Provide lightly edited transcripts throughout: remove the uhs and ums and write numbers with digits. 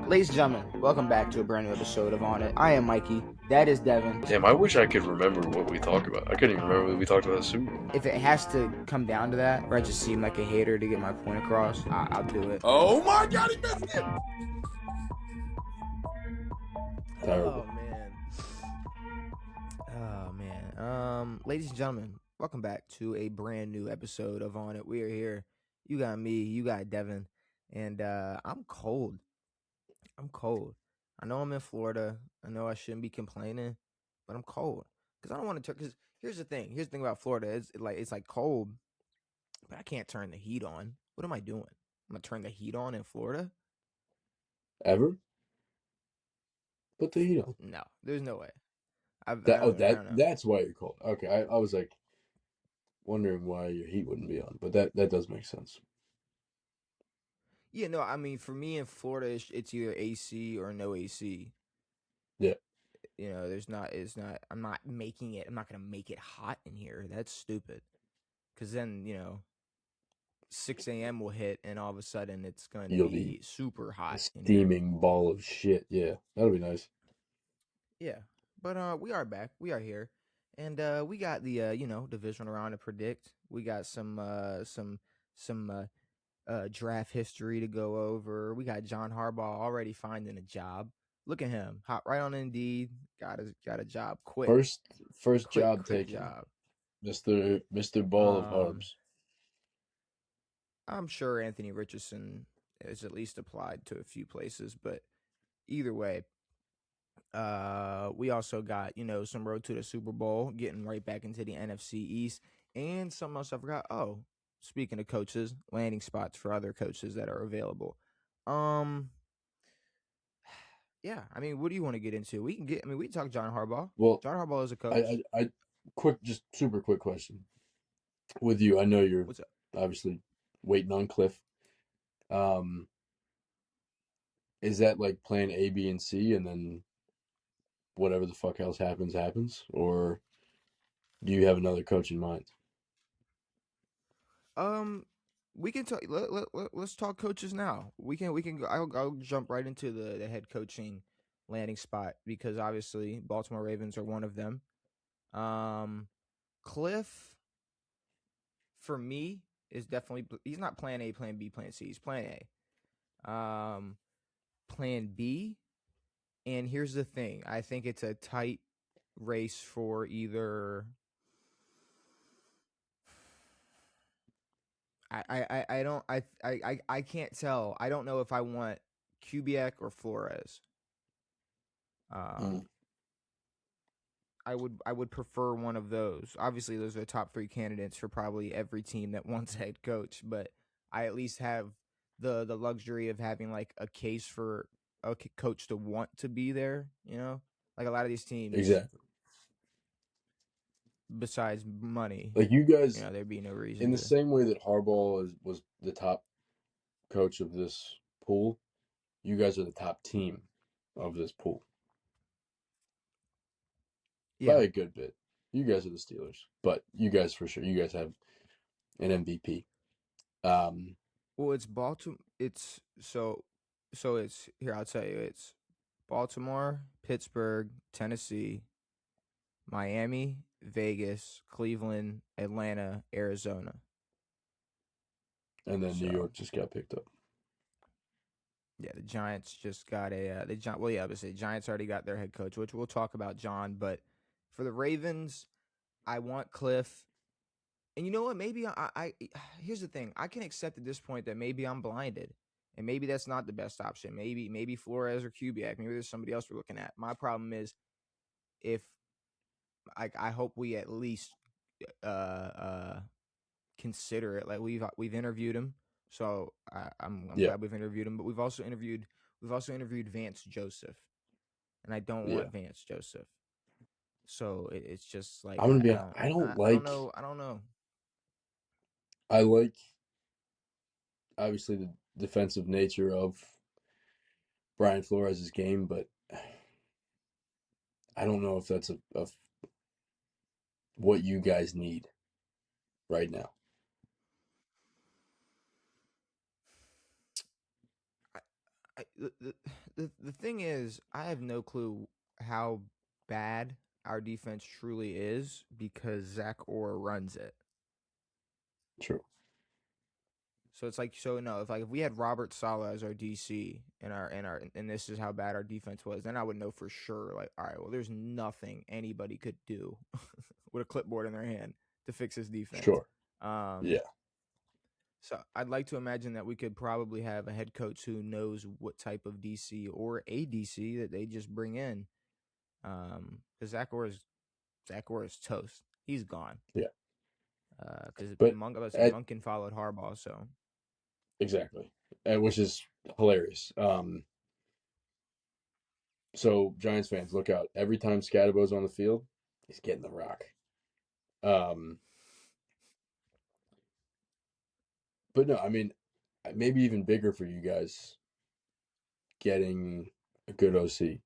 Ladies and gentlemen, welcome back to a brand new episode of On It. I am Mikey. That is Devin. Damn, I wish I could remember what we talked about. I couldn't even remember what we talked about the Super Bowl. If it has to come down to that, or I just seem like a hater to get my point across, I'll do it. Oh my God, he missed it! Terrible. Oh man. Ladies and gentlemen, welcome back to a brand new episode of On It. We are here. You got me. You got Devin, and I'm cold. I know I'm in Florida. I know I shouldn't be complaining, but I'm cold because I don't want to turn. Because here's the thing. Here's the thing about Florida. It's like cold, but I can't turn the heat on. What am I doing? I'm gonna turn the heat on in Florida? Ever? Put the heat on. No, there's no way. I don't know. That's why you're cold. Okay, I was like wondering why your heat wouldn't be on, but that does make sense. Yeah, no, I mean, for me in Florida, it's either AC or no AC. Yeah. You know, it's not, I'm not making it, I'm not going to make it hot in here. That's stupid. Because then, 6 a.m. will hit and all of a sudden it's going to be super hot. A steaming ball of shit. Yeah, that'll be nice. Yeah, but we are back. We are here. And we got the, divisional round to predict. We got some draft history to go over. We got John Harbaugh already finding a job. Look at him, hot right on Indeed. Got a job quick. First job quick taken. Job. Mr. Ball of Harbs. I'm sure Anthony Richardson has at least applied to a few places, but either way, we also got some road to the Super Bowl, getting right back into the NFC East, and something else I forgot. Oh, speaking of coaches, landing spots for other coaches that are available. Yeah, I mean, what do you want to get into? We can talk John Harbaugh. Well, John Harbaugh is a coach. Just super quick question with you. I know you're obviously waiting on Cliff. Is that like plan A, B, and C, and then whatever the fuck else happens, or do you have another coach in mind? We can talk. Let's talk coaches now. We can go. I'll jump right into the head coaching landing spot because obviously Baltimore Ravens are one of them. Cliff, for me, is definitely, he's not plan A, plan B, plan C. He's plan A. Plan B, and here's the thing. I think it's a tight race for either. I can't tell. I don't know if I want Kubiak or Flores. I would prefer one of those. Obviously, those are the top 3 candidates for probably every team that wants a head coach, but I at least have the luxury of having like a case for a coach to want to be there, Like a lot of these teams. Exactly. Besides money. Like you guys, there'd be no reason. In the same way that Harbaugh was the top coach of this pool, you guys are the top team of this pool. Yeah. By a good bit. You guys are the Steelers, but you guys for sure. You guys have an MVP. Well, it's Baltimore. It's it's here. I'll tell you. It's Baltimore, Pittsburgh, Tennessee, Miami, Vegas, Cleveland, Atlanta, Arizona. And then New York just got picked up. Yeah, the Giants just got I would say Giants already got their head coach, which we'll talk about, John. But for the Ravens, I want Cliff. And you know what? Maybe I here's the thing. I can accept at this point that maybe I'm blinded. And maybe that's not the best option. Maybe Flores or Kubiak. Maybe there's somebody else we're looking at. My problem is if I hope we at least consider it. Like we've interviewed him. So I'm glad we've interviewed him, but we've also interviewed Vance Joseph. And I don't want Vance Joseph. So it's just like I'm gonna be honest, I don't know. I like obviously the defensive nature of Brian Flores' game, but I don't know if that's a what you guys need right now. The thing is, I have no clue how bad our defense truly is because Zach Orr runs it. True. So it's like no, if we had Robert Saleh as our DC and this is how bad our defense was, then I would know for sure. Like, all right, well, there's nothing anybody could do with a clipboard in their hand to fix this defense. Sure. Um, Yeah. So I'd like to imagine that we could probably have a head coach who knows what type of DC or a DC that they just bring in. Because Zach Orr is toast. He's gone. Yeah. Because But Monken followed Harbaugh, so exactly, which is hilarious. So Giants fans, look out! Every time Scadabo's on the field, he's getting the rock. But no, I mean, maybe even bigger for you guys, getting a good OC,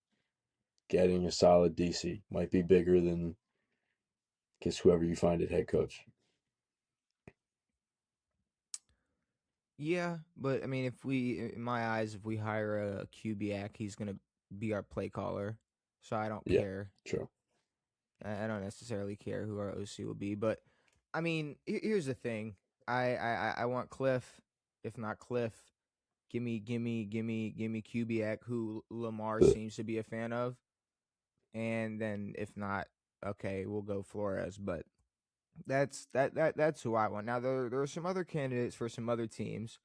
getting a solid DC might be bigger than guess whoever you find at head coach. yeah. But I mean, in my eyes, if we hire a QB, he's gonna be our play caller. So I don't Yeah, care. true. I don't necessarily care who our OC will be, but I mean, here's the thing. I want Cliff. If not Cliff, give me Kubiak, who Lamar seems to be a fan of, and then if not, okay, we'll go Flores. But that's who I want. Now there are some other candidates for some other teams.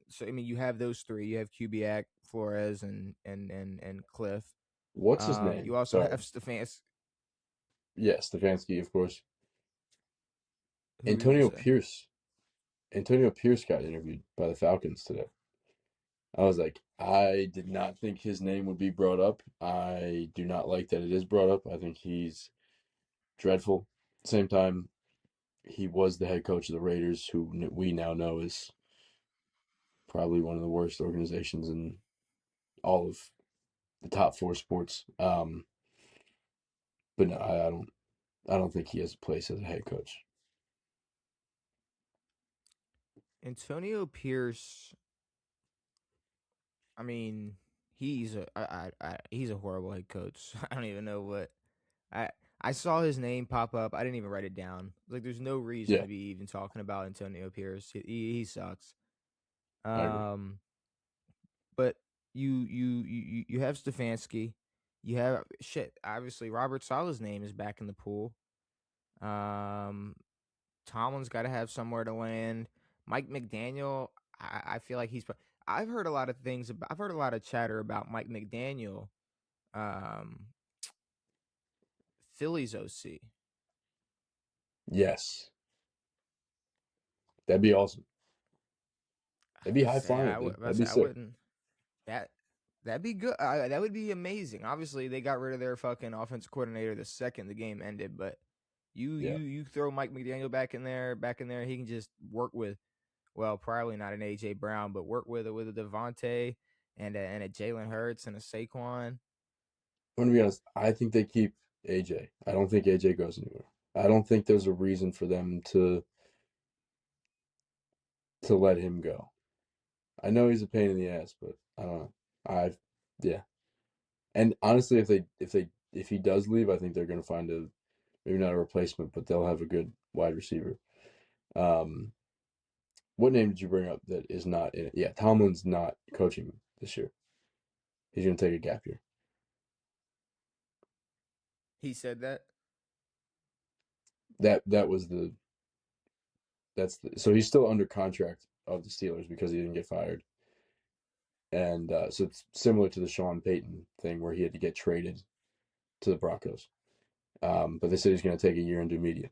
So I mean, you have those three. You have Kubiak, Flores, and Cliff. What's his name? You also Sorry. have Stefanski. Yeah, Stefanski, of course. Who were you gonna Antonio say? Pierce. Antonio Pierce got interviewed by the Falcons today. I was like, I did not think his name would be brought up. I do not like that it is brought up. I think he's dreadful. Same time, he was the head coach of the Raiders, who we now know is probably one of the worst organizations in all of the top four sports. But no, I don't think he has a place as a head coach. Antonio Pierce. I mean, he's a horrible head coach. I don't even know what I I saw his name pop up. I didn't even write it down. Like, there's no reason Yeah, to be even talking about Antonio Pierce. He sucks. I agree. Um, but you have Stefanski. You have shit. Obviously, Robert Saleh's name is back in the pool. Um, Tomlin's got to have somewhere to land. Mike McDaniel, I feel like I've heard a lot of things. I've heard a lot of chatter about Mike McDaniel, um, Philly's OC. Yes, that'd be awesome. That'd be high flying, dude. I That'd be I sick. wouldn't. That that'd be good. That would be amazing. Obviously, they got rid of their fucking offensive coordinator the second the game ended. But Yeah. you throw Mike McDaniel back in there. He can just work with, well, probably not an AJ Brown, but work with a Devontae and a Jalen Hurts and a Saquon. I'm gonna be honest. I think they keep AJ. I don't think AJ goes anywhere. I don't think there's a reason for them to let him go. I know he's a pain in the ass, but I don't know. Yeah. And honestly, if he does leave, I think they're gonna find maybe not a replacement, but they'll have a good wide receiver. Um, what name did you bring up that is not in it? Yeah, Tomlin's not coaching this year. He's gonna take a gap year. He said that. That was so he's still under contract of the Steelers because he didn't get fired. And so it's similar to the Sean Payton thing where he had to get traded to the Broncos. But they said he's going to take a year and do media.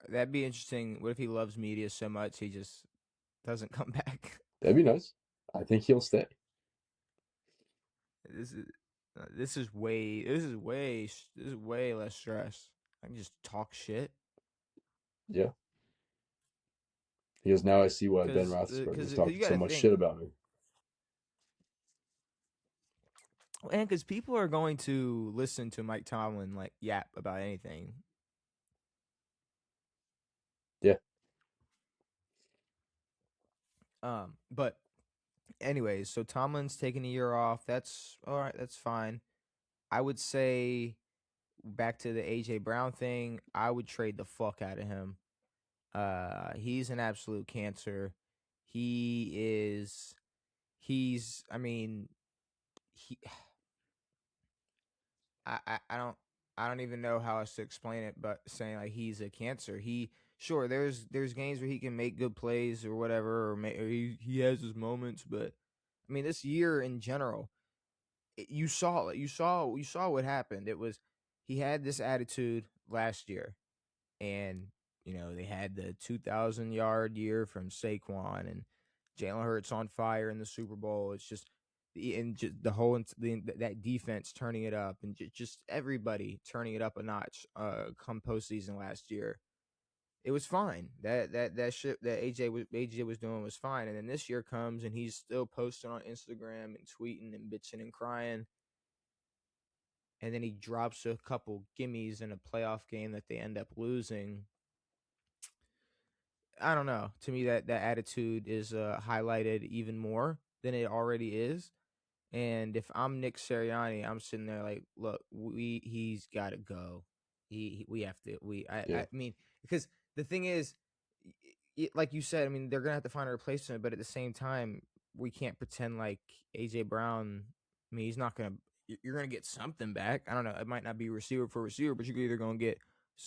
That'd be interesting. What if he loves media so much he just doesn't come back? That'd be nice. I think he'll stay. This is this is way less stress. I can just talk shit. Yeah. He goes, now I see why Ben Roethlisberger was Because talking you got so to much think, shit about me. and because people are going to listen to Mike Tomlin like yap about anything. Yeah. But anyways, so Tomlin's taking a year off. That's all right. That's fine. I would say back to the AJ Brown thing. I would trade the fuck out of him. He's an absolute cancer. He is. He's. I mean, he. I don't even know how else to explain it, but saying like he's a cancer. He sure there's games where he can make good plays or whatever, or he has his moments, but I mean this year in general, you saw what happened. It was he had this attitude last year, and they had the 2,000-yard year from Saquon and Jalen Hurts on fire in the Super Bowl. It's just the whole that defense turning it up and just everybody turning it up a notch. Come postseason last year, it was fine. That shit that AJ was doing was fine, and then this year comes and he's still posting on Instagram and tweeting and bitching and crying, and then he drops a couple gimmies in a playoff game that they end up losing. I don't know. To me, that attitude is highlighted even more than it already is. And if I'm Nick Sirianni, I'm sitting there like, look, he's got to go. We have to. Yeah, I mean, because the thing is, like you said, I mean, they're gonna have to find a replacement, but at the same time, we can't pretend like AJ Brown. I mean, he's not gonna. You're gonna get something back. I don't know. It might not be receiver for receiver, but you're either gonna get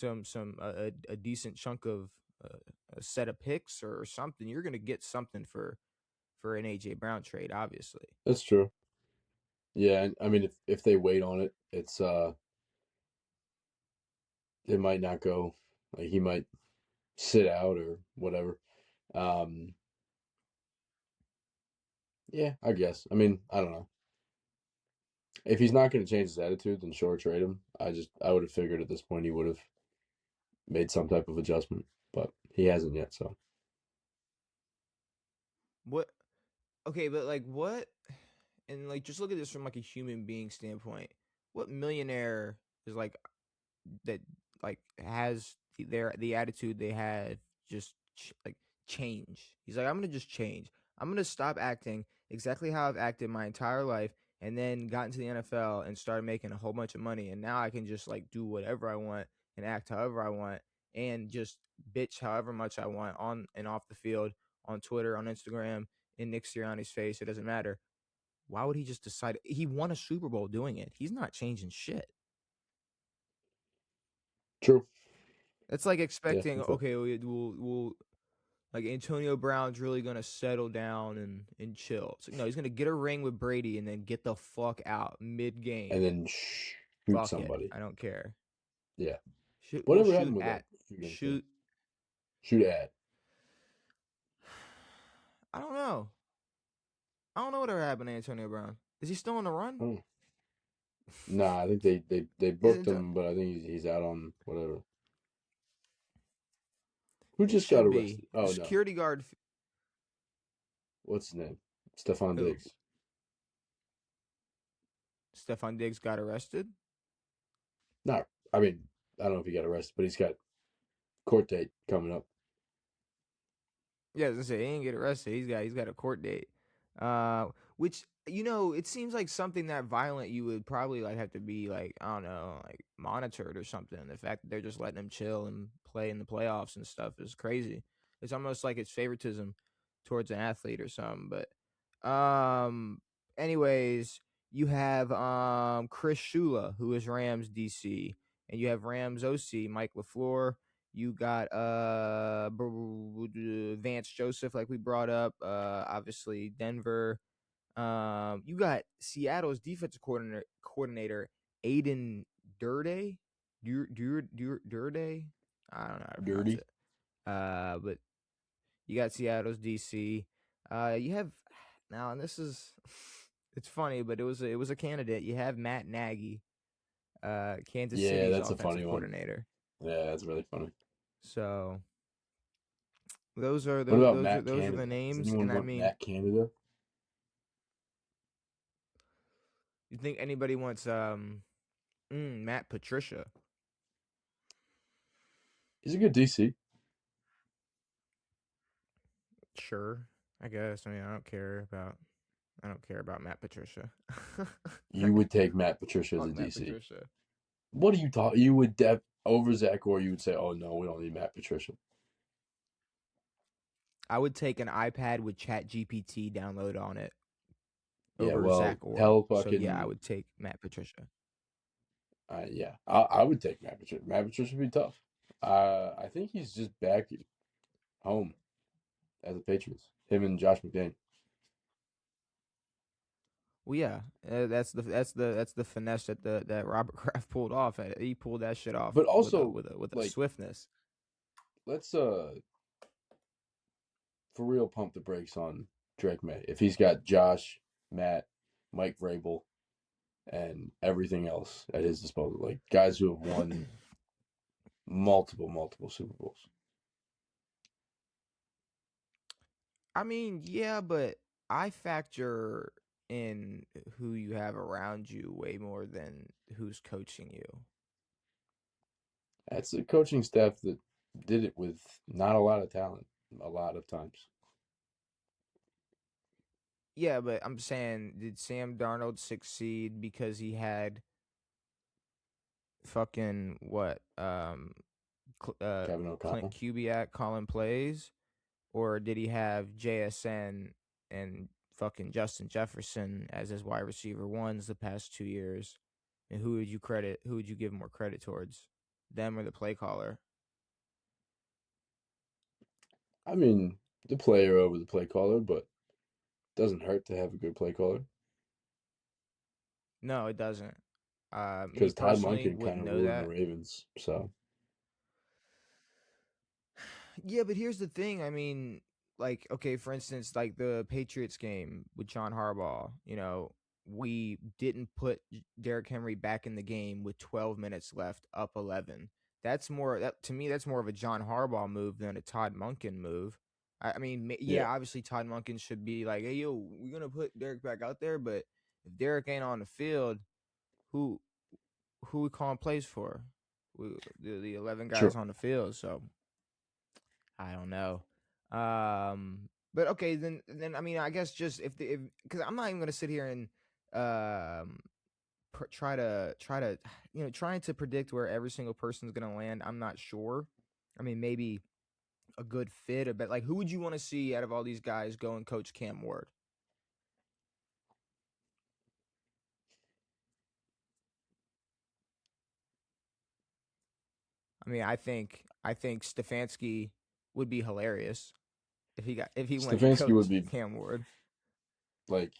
a decent chunk of a set of picks or something. You're gonna get something for an AJ Brown trade, obviously. that's true. Yeah, and I mean, if they wait on it, it might not go. Like he might sit out or whatever. Um, yeah, I guess. I mean, I don't know. If he's not going to change his attitude, then sure, trade him. I would have figured at this point he would have made some type of adjustment, but he hasn't yet. So What? Okay, but like what? And like just look at this from like a human being standpoint. What millionaire is like that like has the attitude they had just like change? He's like, I'm gonna just change. I'm gonna stop acting exactly how I've acted my entire life, and then got into the NFL and started making a whole bunch of money, and now I can just like do whatever I want and act however I want and just bitch however much I want on and off the field, on Twitter, on Instagram, in Nick Sirianni's face. It doesn't matter. Why would he just decide? He won a Super Bowl doing it. He's not changing shit. true. It's like Yeah, expecting, okay, we'll like Antonio Brown's really gonna settle down and chill. It's like, no, he's gonna get a ring with Brady and then get the fuck out mid and game. then shoot Fuck it, somebody. I don't care. Yeah, We'll whatever happened with that shooting thing? shoot. Shoot at. I don't know. I don't know whatever happened to Antonio Brown. Is he still on the run? Oh. Nah, I think they booked Isn't him, but I think he's out on whatever. Who he just got should be arrested? the Oh no, security guard? what's his name? Stephon Who? Diggs. Stefon Diggs got arrested. Not, I mean, I don't know if he got arrested, but he's got court date coming up. Yeah, as I say, he didn't get arrested. He's got a court date. Which it seems like something that violent you would probably like have to be like, I don't know, like monitored or something. The fact that they're just letting him chill and play in the playoffs and stuff is crazy. It's almost like it's favoritism towards an athlete or something. But anyways, you have Chris Shula, who is Rams DC, and you have Rams OC Mike LaFleur. You got Vance Joseph, like we brought up. Obviously Denver. You got Seattle's defensive coordinator Aiden Durde. Durde. I don't know how to pronounce Dirty. it. But you got Seattle's DC. You have now, and this is it's funny, but it was a candidate. You have Matt Nagy, Kansas Yeah, City's that's a funny offensive one. coordinator. Yeah, that's really funny. So those are What the about those are Matt those are the Canada? Does names, anyone and I want mean, Matt Canada? you think anybody wants Matt Patricia? He's a good DC. Sure, I guess. I mean, I don't care about Matt Patricia. You would take Matt Patricia as a Fuck Matt DC. Patricia. What are you talking? You would over Zach, or you would say, "Oh no, we don't need Matt Patricia." I would take an iPad with Chat GPT download on it Yeah, over well, Zach Orr. hell, So yeah, I fucking, would take Matt Patricia. yeah, I would take Matt Patricia. Matt Patricia would be tough. I think he's just back home at the Patriots. Him and Josh McDaniel. Well, yeah, that's the finesse that Robert Kraft pulled off. He pulled that shit off But with also, a like, swiftness. let's for real pump the brakes on Drake May. If he's got Josh, Matt, Mike Vrabel, and everything else at his disposal, like guys who have won multiple Super Bowls. I mean, yeah, but I factor in who you have around you way more than who's coaching you. That's a coaching staff that did it with not a lot of talent a lot of times. Yeah, but I'm saying, did Sam Darnold succeed because he had fucking what Kevin Clint O'Connell. Kubiak calling plays, or did he have JSN and fucking Justin Jefferson as his wide receiver ones the past 2 years? And who would you credit? Who would you give more credit towards, them or the play caller? I mean, the player over the play caller, but doesn't hurt to have a good play caller. No, it doesn't. Me Because Todd personally Monken kind wouldn't of know ruined the that. Ravens. So Yeah, but here's the thing. I mean, like, okay, for instance, like the Patriots game with John Harbaugh, we didn't put Derrick Henry back in the game with 12 minutes left, up 11. That to me, that's more of a John Harbaugh move than a Todd Monken move. I mean, yeah, yeah, obviously Todd Monken should be like, hey, yo, we're gonna put Derrick back out there, but if Derrick ain't on the field, who we calling plays for? The 11 guys true. on the field, so I don't know. But okay, then I mean, I guess just if because I'm not even gonna sit here and um try to trying to predict where every single person's gonna land. I'm not sure. I mean, maybe a good fit, but like, who would you want to see out of all these guys go and coach Cam Ward? I mean, I think Stefanski would be hilarious if he went and Stefanski would coached be Cam Ward. like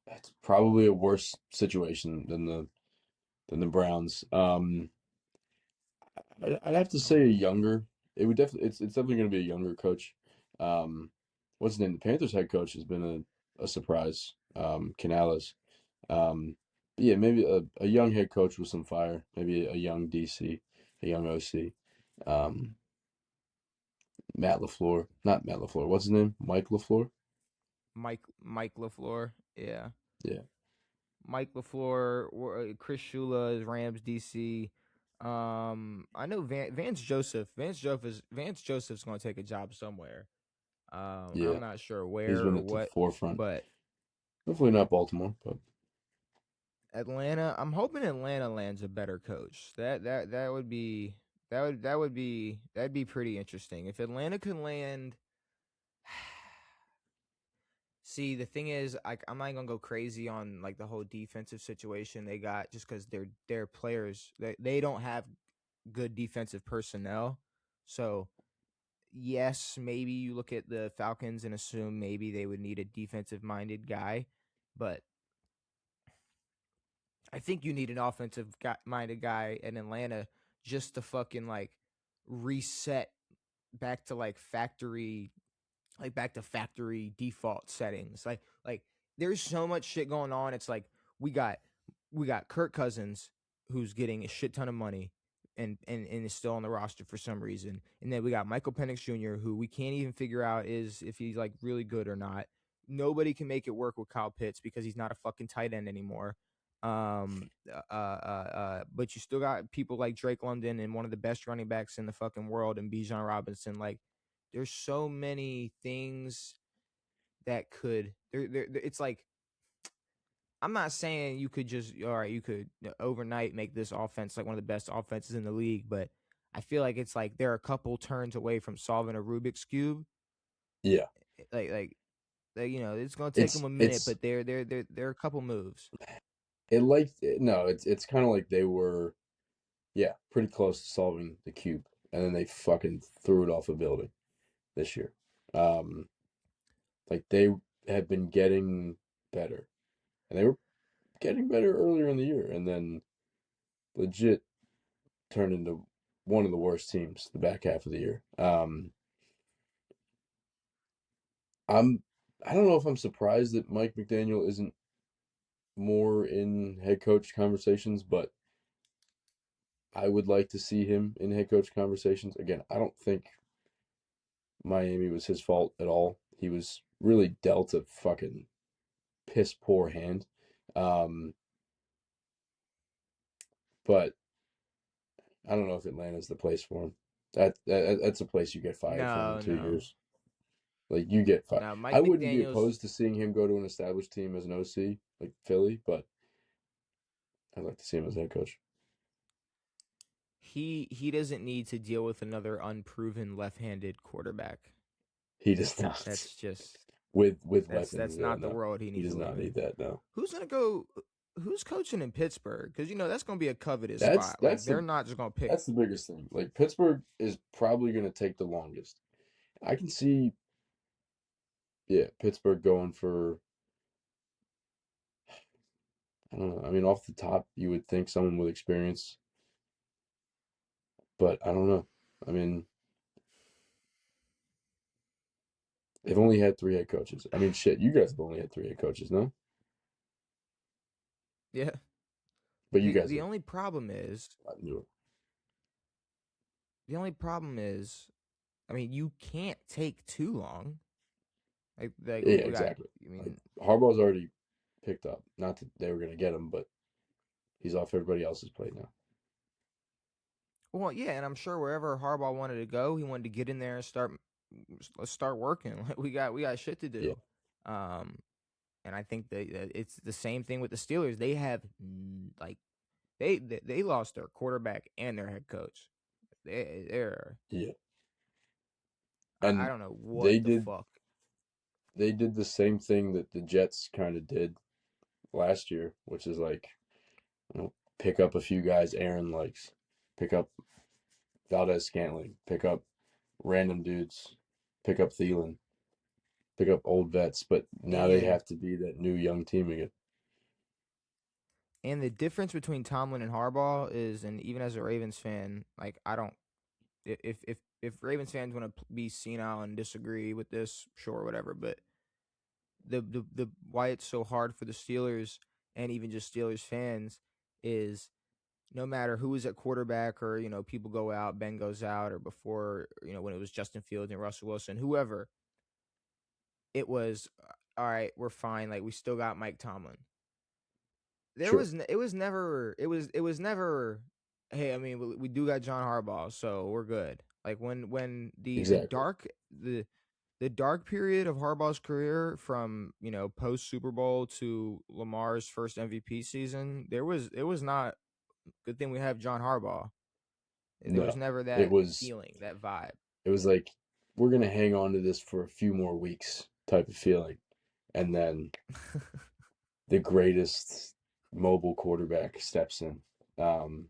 that's probably a worse situation than the Browns. I'd have to say a Oh, younger. It would definitely it's definitely going to be a younger coach. Um, what's his name? The Panthers head coach has been a surprise. Canales. Yeah, maybe a young head coach with some fire. Maybe a young DC, a young OC. Um, Matt LaFleur, not Matt LaFleur. What's his name? Mike LaFleur. Mike LaFleur, yeah. Yeah, Mike LaFleur, Chris Shula is Rams DC. I know Vance Joseph. Vance Joseph's going to take a job somewhere. yeah. I'm not sure He's where been or at the what, forefront. but Hopefully not Baltimore, but Atlanta. I'm hoping Atlanta lands a better coach. That would be that'd be pretty interesting if Atlanta could land. See, the thing is, I'm not gonna go crazy on like the whole defensive situation they got just because they're players. They don't have good defensive personnel. So yes, maybe you look at the Falcons and assume maybe they would need a defensive minded guy, but I think you need an offensive minded guy in Atlanta just to fucking like reset back to back to factory default settings. Like there's so much shit going on. It's like we got we got Kirk Cousins who's getting a shit ton of money and is still on the roster for some reason. And then we got Michael Penix Jr. who we can't even figure out is if he's like really good or not. Nobody can make it work with Kyle Pitts because he's not a fucking tight end anymore. But you still got people like Drake London and one of the best running backs in the fucking world and Bijan Robinson. Like there's so many things that could it's like I'm not saying you could just all right, you could overnight make this offense like one of the best offenses in the league, but I feel like it's like they're a couple turns away from solving a Rubik's cube. Yeah. Like it's gonna take them It's a minute, it's but they're a couple moves. it like no, it's kind of like they were, yeah, pretty close to solving the cube, and then they fucking threw it off a building this year. Um, like they had been getting better, and they were getting better earlier in the year, and then legit turned into one of the worst teams the back half of the year. I'm I don't know if I'm surprised that Mike McDaniel isn't more in head coach conversations, but I would like to see him in head coach conversations. Again, I don't think Miami was his fault at all. He was really dealt a fucking piss poor hand. Um, but I don't know if Atlanta's the place for him. That's a place you get fired from in No, 2 years. Like you get fired. no. I Mike wouldn't be McDaniel's opposed to seeing him go to an established team as an OC, like Philly, but I'd like to see him as head coach. he doesn't need to deal with another unproven left-handed quarterback. He does not. That's just With that's weapons, not the no. world he He needs does to not live in. need that, no. Who's gonna go? Who's coaching in Pittsburgh? Because that's gonna be a coveted That's spot. Like that's they're the not just gonna pick. that's the biggest thing. Like Pittsburgh is probably going to take the longest. I can see, yeah, Pittsburgh going for, I don't know. I mean, off the top, you would think someone with experience, but I don't know. I mean, they've only had 3 head coaches. I mean, shit, you guys have only had 3 head coaches, no? Yeah. But you the guys the have only problem is a lot newer. the only problem is, I mean, you can't take too long. Like Yeah, we got. exactly. I Like mean, Harbaugh's already picked up. Not that they were going to get him, but he's off everybody else's plate now. well, yeah, and I'm sure wherever Harbaugh wanted to go, he wanted to get in there and start working. Like we got shit to Yeah, do. Um, and I think that it's the same thing with the Steelers. They have like they lost their quarterback and their head coach. They're yeah. I And don't know what they the did fuck. they did the same thing that the Jets kind of did last year, which is like, pick up a few guys Aaron likes, pick up Valdez Scantling, pick up random dudes, pick up Thielen, pick up old vets, but now they And have to be that new young team again. and the difference between Tomlin and Harbaugh is, and even as a Ravens fan, like I don't if Ravens fans want to be senile and disagree with this, sure, whatever. But the why it's so hard for the Steelers and even just Steelers fans is no matter who is at quarterback or people go out, Ben goes out, or before when it was Justin Fields and Russell Wilson, whoever it was, all right, we're fine. Like we still got Mike Tomlin. Sure. It was never hey, I mean we do got John Harbaugh, so we're good. Like when Exactly. the dark period of Harbaugh's career from post Super Bowl to Lamar's first MVP season, it was not good thing we have John Harbaugh. There was No. never It that was feeling, that vibe. it was like, we're gonna hang on to this for a few more weeks type of feeling. And then the greatest mobile quarterback steps in. Um,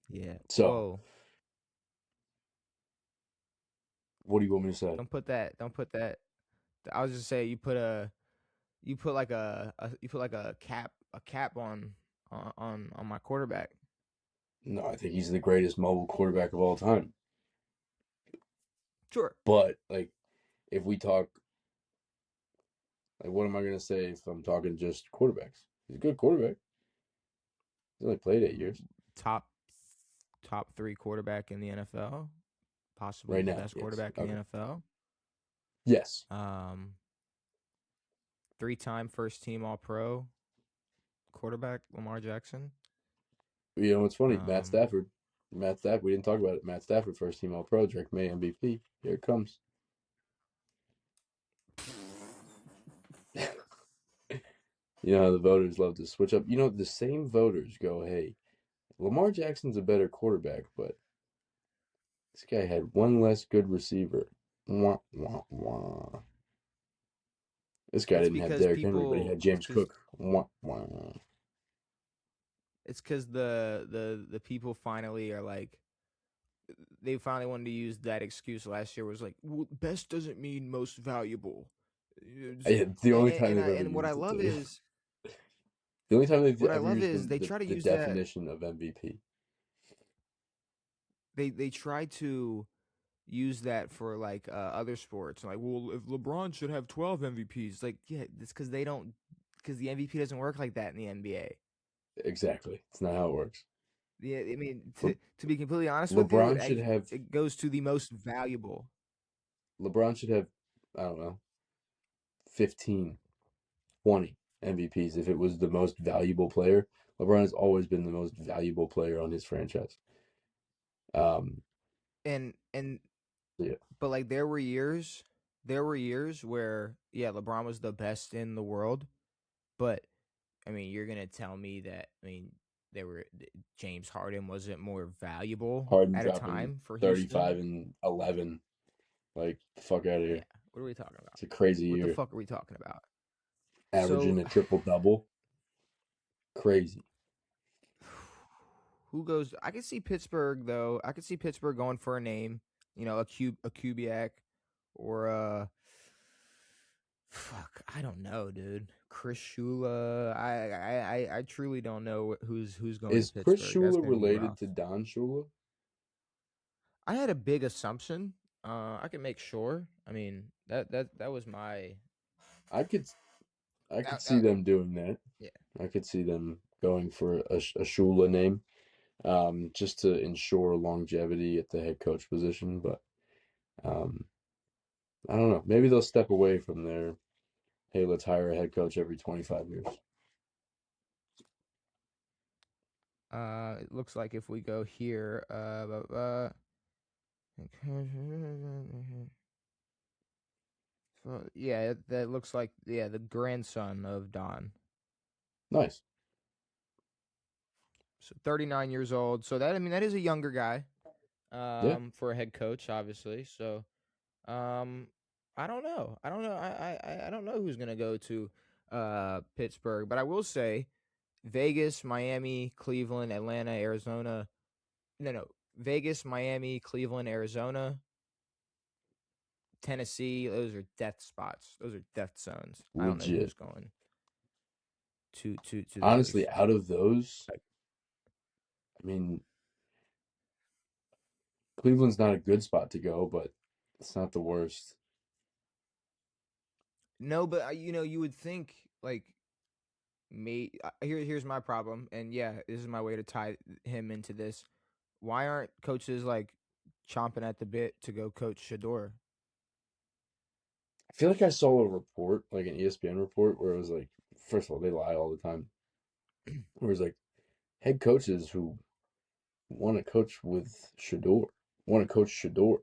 Yeah. so Whoa. what do you want me to say? Don't put that. Don't put that. I was just saying you put like you put like a cap on my quarterback. No, I think he's the greatest mobile quarterback of all time. Sure. But like, if we talk, like, what am I gonna say if I'm talking just quarterbacks? He's a good quarterback. He's only played 8 years. Top top 3 quarterback in the NFL, possibly Right the now, best yes. quarterback in the Okay. NFL. Yes. 3-time first team All Pro quarterback Lamar Jackson. You know what's funny? Matt Um, Stafford. Matt Stafford. We didn't talk about it. Matt Stafford, first team All Pro. Drake May MVP. Here it comes. You know how the voters love to switch up. You know, the same voters go, hey, Lamar Jackson's a better quarterback, but this guy had one less good receiver. Wah, wah, wah. This guy It's didn't have because Derrick Henry, but he people. had It's James because Cook. Wah, wah. it's because the people finally are like they finally wanted to use that excuse last year was like, well, best doesn't mean most valuable. It's the only time they've ever And what I used it, love too. is The only time they've what I ever love used is they try to the use that definition of MVP. they try to use that for like other sports. Like, well, if LeBron should have 12 MVPs, like, yeah, it's because the MVP doesn't work like that in the NBA. Exactly. It's not how it works. Yeah, I mean, Le- to be completely honest with you, LeBron should have it goes to the most valuable. LeBron should have, I don't know, 15, 20 MVPs if it was the most valuable player. LeBron has always been the most valuable player on his franchise. Um, And yeah, but like there were years where yeah, LeBron was the best in the world, but I mean, you're gonna tell me that I mean there were James Harden wasn't more valuable Harden at a dropping time for 35 Houston? and 11. Like, the fuck out of Yeah, here. what are we talking about? It's a crazy What the year. fuck are we talking about? Averaging So, a triple double. Crazy. who goes? I can see Pittsburgh though. I can see Pittsburgh going for a name. You know, a Kubiak, or fuck. I don't know, dude. Chris Shula. I truly don't know who's going to Is Chris Pittsburgh. That's Shula gonna be related rough. to Don Shula? I had a big assumption. I can make sure. I mean that was my I could I could see that them doing that. yeah. I could see them going for a Shula name, just to ensure longevity at the head coach position. But um, I don't know. Maybe they'll step away from their, hey, let's hire a head coach every 25 years. It looks like if we go here, so yeah, that looks like yeah the grandson of Don. Nice. So 39 years old. So that I mean that is a younger guy, Yeah. for a head coach, obviously. So um, I don't know. I don't know. I don't know who's gonna go to Pittsburgh, but I will say Vegas, Miami, Cleveland, Atlanta, Arizona. No, Vegas, Miami, Cleveland, Arizona, Tennessee. Those are death spots. Those are death zones. I don't know who's Legit. going to Honestly, those. out of those, I mean, Cleveland's not a good spot to go, but it's not the worst. No, but you know, you would think like here's my problem, and yeah, this is my way to tie him into this. Why aren't coaches like chomping at the bit to go coach Shador? I feel like I saw a report, like an ESPN report, where it was like, first of all, they lie all the time. Where it was like head coaches who want to coach with Shador, want to coach Shador.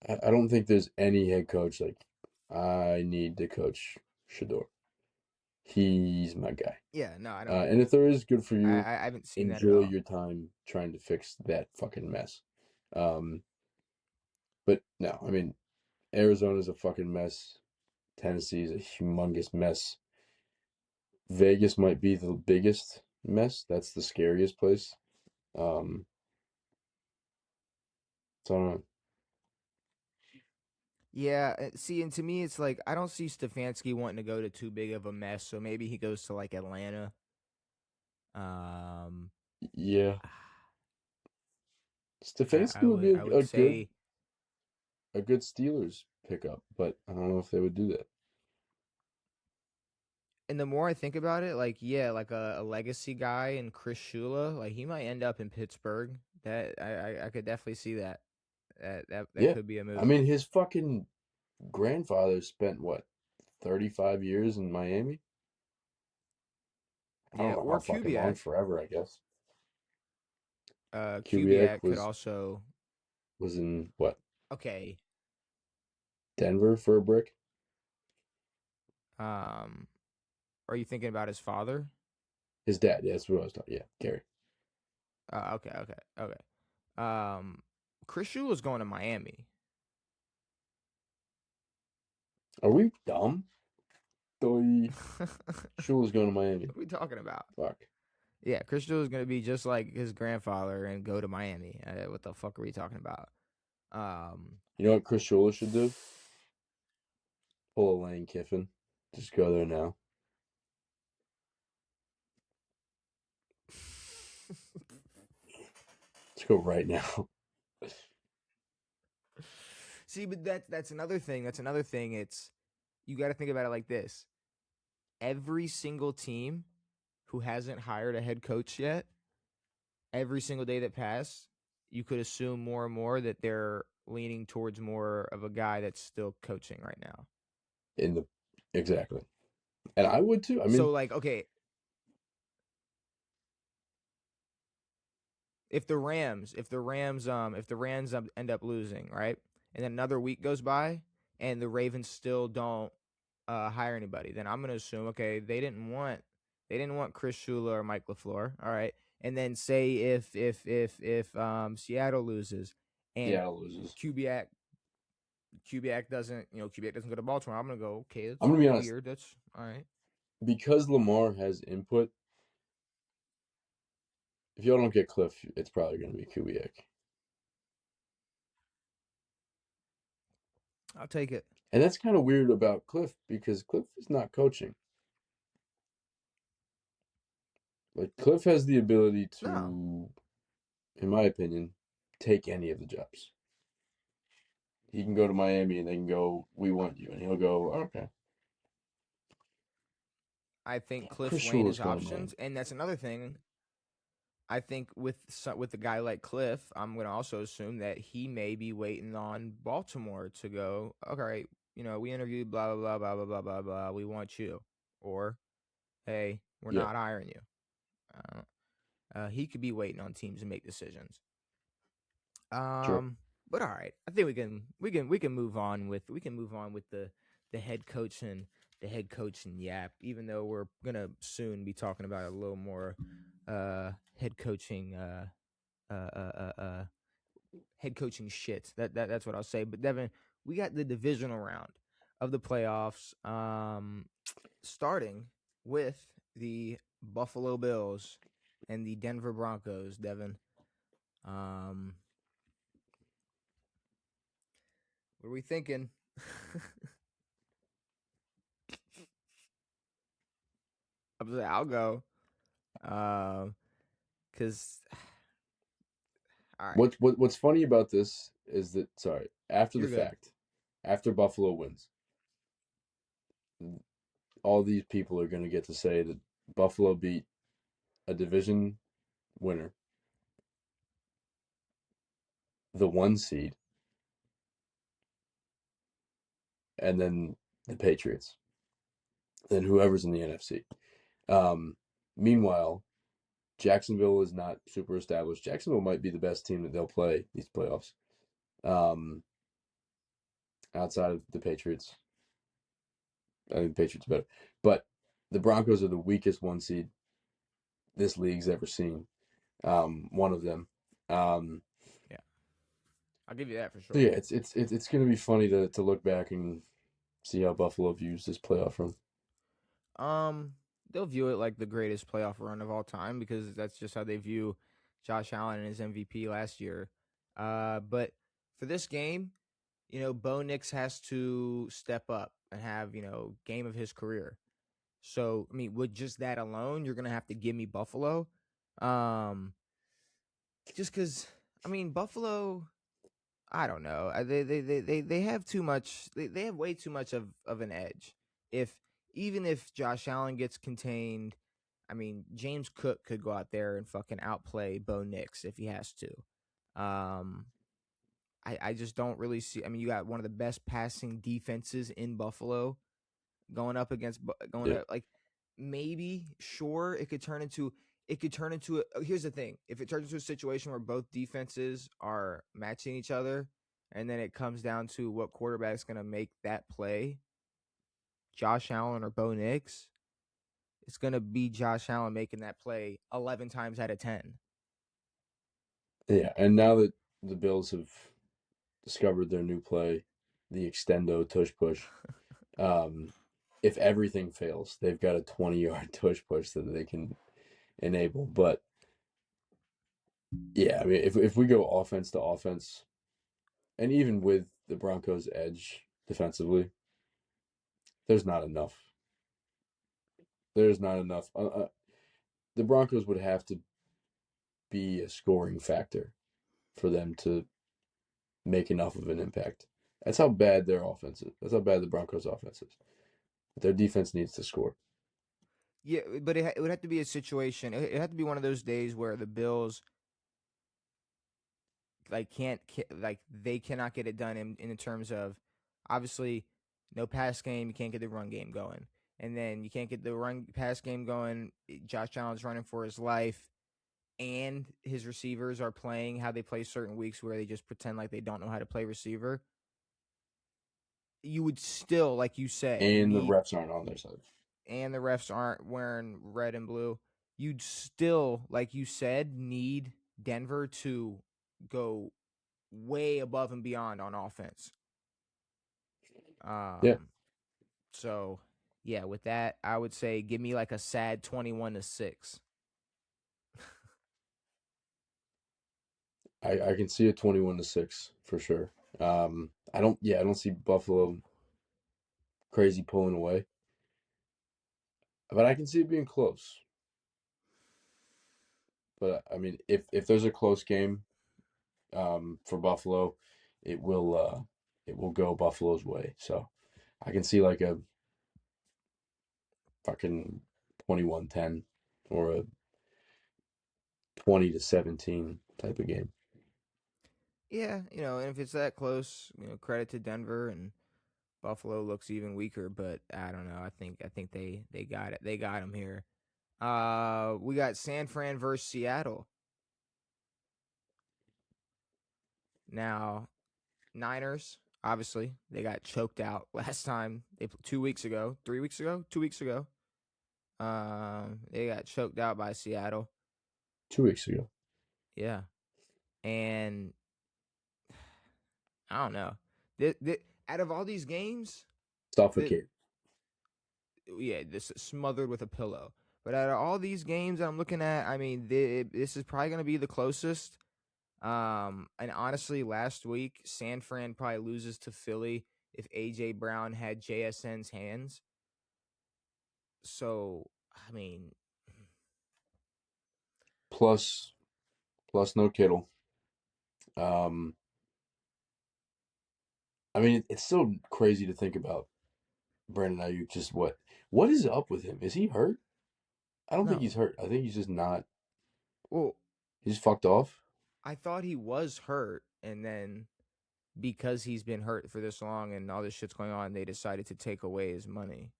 I don't think there's any head coach like, I need to coach Shador. He's my guy. Yeah, no, I don't. And if there is, good for you. I haven't seen that at Enjoy all. your time trying to fix that fucking mess. Um, but no, I mean, Arizona's a fucking mess. Tennessee is a humongous mess. Vegas might be the biggest mess. That's the scariest place. Um, so I don't know. Yeah, see, and to me, it's like I don't see Stefanski wanting to go to too big of a mess, so maybe he goes to like Atlanta. Um, Yeah, Stefanski would be I would say, a good Steelers pickup, but I don't know if they would do that. and the more I think about it, like yeah, like a legacy guy and Chris Shula, like he might end up in Pittsburgh. That I could definitely see that. That Yeah, could be a I move. mean his fucking grandfather spent what 35 years in Miami. I don't Yeah, know or how fucking long, Kubiak. forever, I guess. Kubiak Kubiak could also. was in what? Okay. Denver for a brick? Um, are you thinking about his father? His dad, yeah, that's what I was talking. Yeah, Gary. Okay. Um, Chris Shula's going to Miami. Are we dumb? Doy. What Shula's going to Miami. are we talking about? Fuck. Yeah, Chris Shula's going to be just like his grandfather and go to Miami. What the fuck are we talking about? You know what Chris Shula should do? Pull a Lane Kiffin. Just go there now. Let's go right now. See, but that's another thing. That's another thing. It's you got to think about it like this. Every single team who hasn't hired a head coach yet, every single day that passed, you could assume more and more that they're leaning towards more of a guy that's still coaching right now. Exactly. And I would too. I mean, So like, okay, if the Rams end up losing, right? And then another week goes by and the Ravens still don't hire anybody, then I'm gonna assume, okay, they didn't want Chris Shula or Mike LaFleur, all right. And then say if Seattle loses and Seattle loses. Kubiak doesn't go to Baltimore, I'm gonna go, okay, that's I'm gonna be honest. weird. That's all right. Because Lamar has input, if y'all don't get Cliff, it's probably gonna be Kubiak. I'll take it. And that's kind of weird about Cliff because Cliff is not coaching. Like Cliff has the ability to, No. in my opinion, take any of the jobs. He can go to Miami and they can go, "We want you," and he'll go, "Okay." I think Cliff Chris weighing Shula's his going to Miami. options, and that's another thing. I think with a guy like Cliff, I'm going to also assume that he may be waiting on Baltimore to go, okay, we interviewed blah, blah, blah, blah, blah, blah, blah, we want you. Or, hey, we're Yeah, not hiring you. He could be waiting on teams to make decisions. sure. But all right, I think we can move on with the head coach and yap. Even though we're gonna soon be talking about a little more head coaching head coaching shit. That's what I'll say. But Devin, we got the divisional round of the playoffs, starting with the Buffalo Bills and the Denver Broncos. Devin, what are we thinking? I'll go. Cause all right, What's funny about this is that after the you're good. fact, after Buffalo wins, all these people are going to get to say that Buffalo beat a division winner, the 1 seed, and then the Patriots, then whoever's in the NFC. Meanwhile, Jacksonville is not super established. Jacksonville might be the best team that they'll play these playoffs. Outside of the Patriots, I think the Patriots are better, but the Broncos are the weakest 1 seed this league's ever seen. One of them. Yeah, I'll give you that for So sure. yeah, it's going to be funny to look back and see how Buffalo views this playoff run. They'll view it like the greatest playoff run of all time because that's just how they view Josh Allen and his MVP last year. But for this game, Bo Nix has to step up and have, game of his career. So, I mean, with just that alone, you're gonna have to give me Buffalo. Just because, I mean, Buffalo, I don't know. They have too much. They have way too much of an edge. If Even if Josh Allen gets contained, I mean, James Cook could go out there and fucking outplay Bo Nix if he has to. I just don't really see. I mean, you got one of the best passing defenses in Buffalo going up against Yeah. like maybe sure it could turn into it could turn into here's the thing. If it turns into a situation where both defenses are matching each other and then it comes down to what quarterback's going to make that play, Josh Allen or Bo Nix, it's going to be Josh Allen making that play 11 times out of 10. Yeah, and now that the Bills have discovered their new play, the extendo tush push, if everything fails, they've got a 20-yard tush push that they can enable. But yeah, I mean, if we go offense to offense, and even with the Broncos' edge defensively, there's not enough. There's not enough. The Broncos would have to be a scoring factor for them to make enough of an impact. That's how bad their offense is. That's how bad the Broncos' offense is. Their defense needs to score. Yeah, but it would have to be a situation. It had to be one of those days where the Bills like like they cannot get it done in terms of obviously no pass game. You can't get the run game going, and then you can't get the run pass game going. Josh Allen's running for his life, and his receivers are playing how they play certain weeks where they just pretend like they don't know how to play receiver. You would still, like you said, And the need, refs aren't on their side. and the refs aren't wearing red and blue. You'd still, like you said, need Denver to go way above and beyond on offense. Yeah, So yeah, with that, I would say give me like a sad 21-6. I can see a 21-6 for sure. I don't see Buffalo crazy pulling away, but I can see it being close. But I mean, if there's a close game, for Buffalo, it will go Buffalo's way. So I can see like a fucking 21-10 or a 20-17 type of game. Yeah, and if it's that close, credit to Denver, and Buffalo looks even weaker, but I don't know. I think they got it. They got him here. We got San Fran versus Seattle. Now, Niners, obviously, they got choked out last time. 2 weeks ago, 3 weeks ago, 2 weeks ago. They got choked out by Seattle. 2 weeks ago. Yeah, and I don't know. Out of all these games, the Suffocate. yeah, this is smothered with a pillow. But out of all these games I'm looking at, I mean, this is probably going to be the closest. And honestly, last week San Fran probably loses to Philly if AJ Brown had JSN's hands. So I mean, Plus no Kittle. Um, I mean, it's so crazy to think about Brandon Ayuk. Just what is up with him? Is he hurt? I don't think no. he's hurt. I think he's just not. Well, He's fucked off. I thought he was hurt, and then because he's been hurt for this long and all this shit's going on, they decided to take away his money.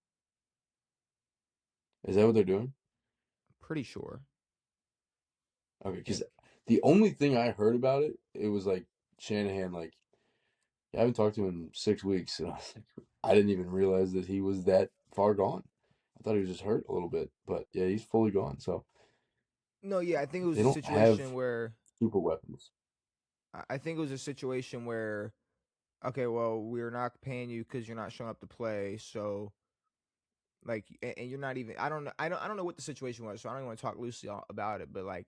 Is that what they're doing? Pretty sure. Okay, I because think. the only thing I heard about it, it was like Shanahan, like, I haven't talked to him in 6 weeks, and I was like, I didn't even realize that he was that far gone. I thought he was just hurt a little bit, but yeah, he's fully gone. So No, yeah, I think it was they a don't have situation where super weapons. I think it was a situation where okay, well, we're not paying you because you're not showing up to play, so like, and you're not even. I don't know what the situation was, so I don't even want to talk loosely about it. But like,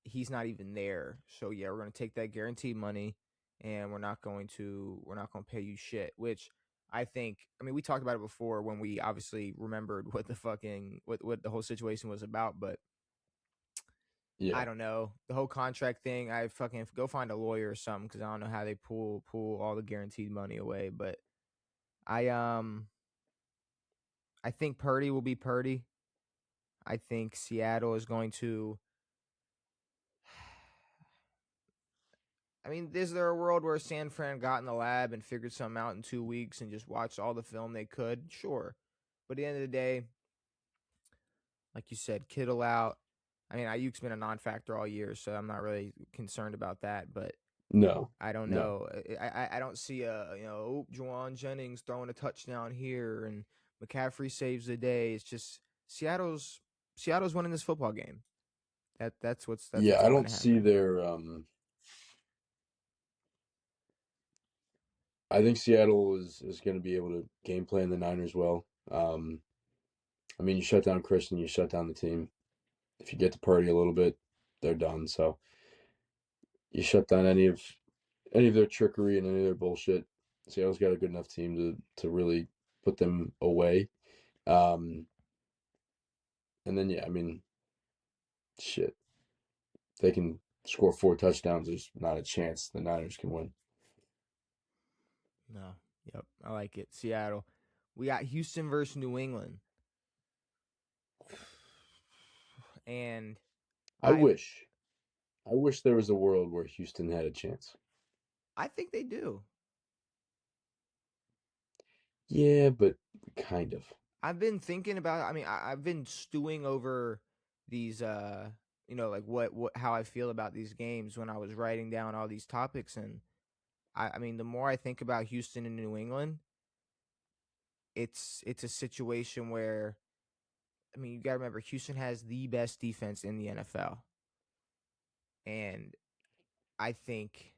he's not even there, so yeah, we're gonna take that guaranteed money, and we're not going to pay you shit. Which I think, I mean, we talked about it before when we obviously remembered what the fucking what the whole situation was about, but Yeah, I don't know the whole contract thing. I fucking go find a lawyer or something because I don't know how they pull all the guaranteed money away, but. I I think Purdy will be Purdy. I think Seattle is going to. I mean, is there a world where San Fran got in the lab and figured something out in 2 weeks and just watched all the film they could? Sure. But at the end of the day, like you said, Kittle out. I mean, Ayuk's been a non-factor all year, so I'm not really concerned about that. But No, I don't no. know. I don't see Juwan Jennings throwing a touchdown here and McCaffrey saves the day. It's just Seattle's winning this football game. That's what's Yeah, I all don't gonna see happen. their. I think Seattle is going to be able to game plan the Niners well. I mean, you shut down Christian, you shut down the team. If you get to Purdy a little bit, they're done. So you shut down any of their trickery and any of their bullshit. Seattle's got a good enough team to really put them away. Um, and then yeah, I mean, shit, they can score 4 touchdowns. There's not a chance the Niners can win. No. Yep. I like it. Seattle. We got Houston versus New England. And I I wish, I wish there was a world where Houston had a chance. I think they do. Yeah, but kind of. I've been thinking about I mean, I've been stewing over these like what how I feel about these games when I was writing down all these topics. And I mean, the more I think about Houston and New England, it's a situation where I mean, you got to remember Houston has the best defense in the NFL. And I think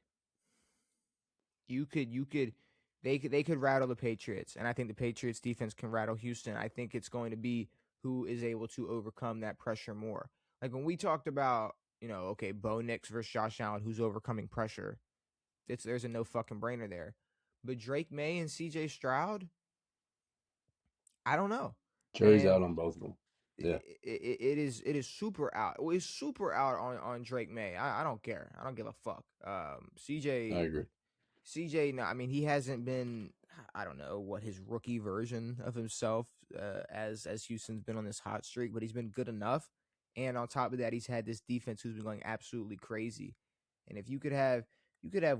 they could rattle the Patriots, and I think the Patriots defense can rattle Houston. I think it's going to be who is able to overcome that pressure more. Like when we talked about, okay, Bo Nix versus Josh Allen, who's overcoming pressure. There's a no fucking brainer there. But Drake May and CJ Stroud, I don't know. Jury's And out on both of them. Yeah, it is super out. It's super out on Drake May. I don't care. I don't give a fuck. I agree. CJ, no, I mean he hasn't been. I don't know what his rookie version of himself as Houston's been on this hot streak, but he's been good enough. And on top of that, he's had this defense who's been going absolutely crazy. And if you could have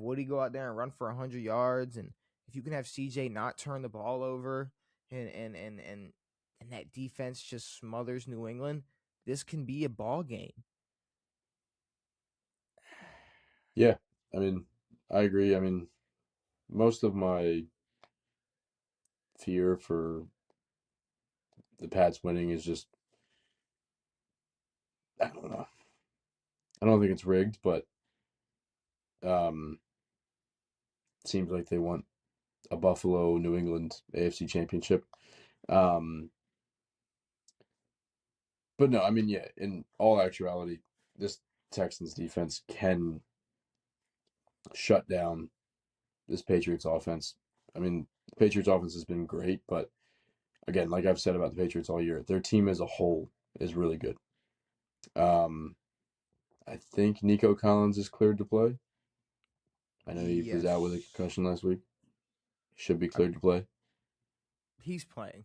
Woody go out there and run for 100 yards, and if you can have CJ not turn the ball over, and that defense just smothers New England, this can be a ball game. Yeah, I mean, I agree. I mean, most of my fear for the Pats winning is just I don't know. I don't think it's rigged, but um, it seems like they want a Buffalo New England AFC Championship. Um, but no, I mean, yeah, in all actuality, this Texans defense can shut down this Patriots offense. I mean, the Patriots offense has been great, but again, like I've said about the Patriots all year, their team as a whole is really good. Um, I think Nico Collins is cleared to play. I know he was out with a Yes, concussion last week. Should be I, cleared to play. he's playing.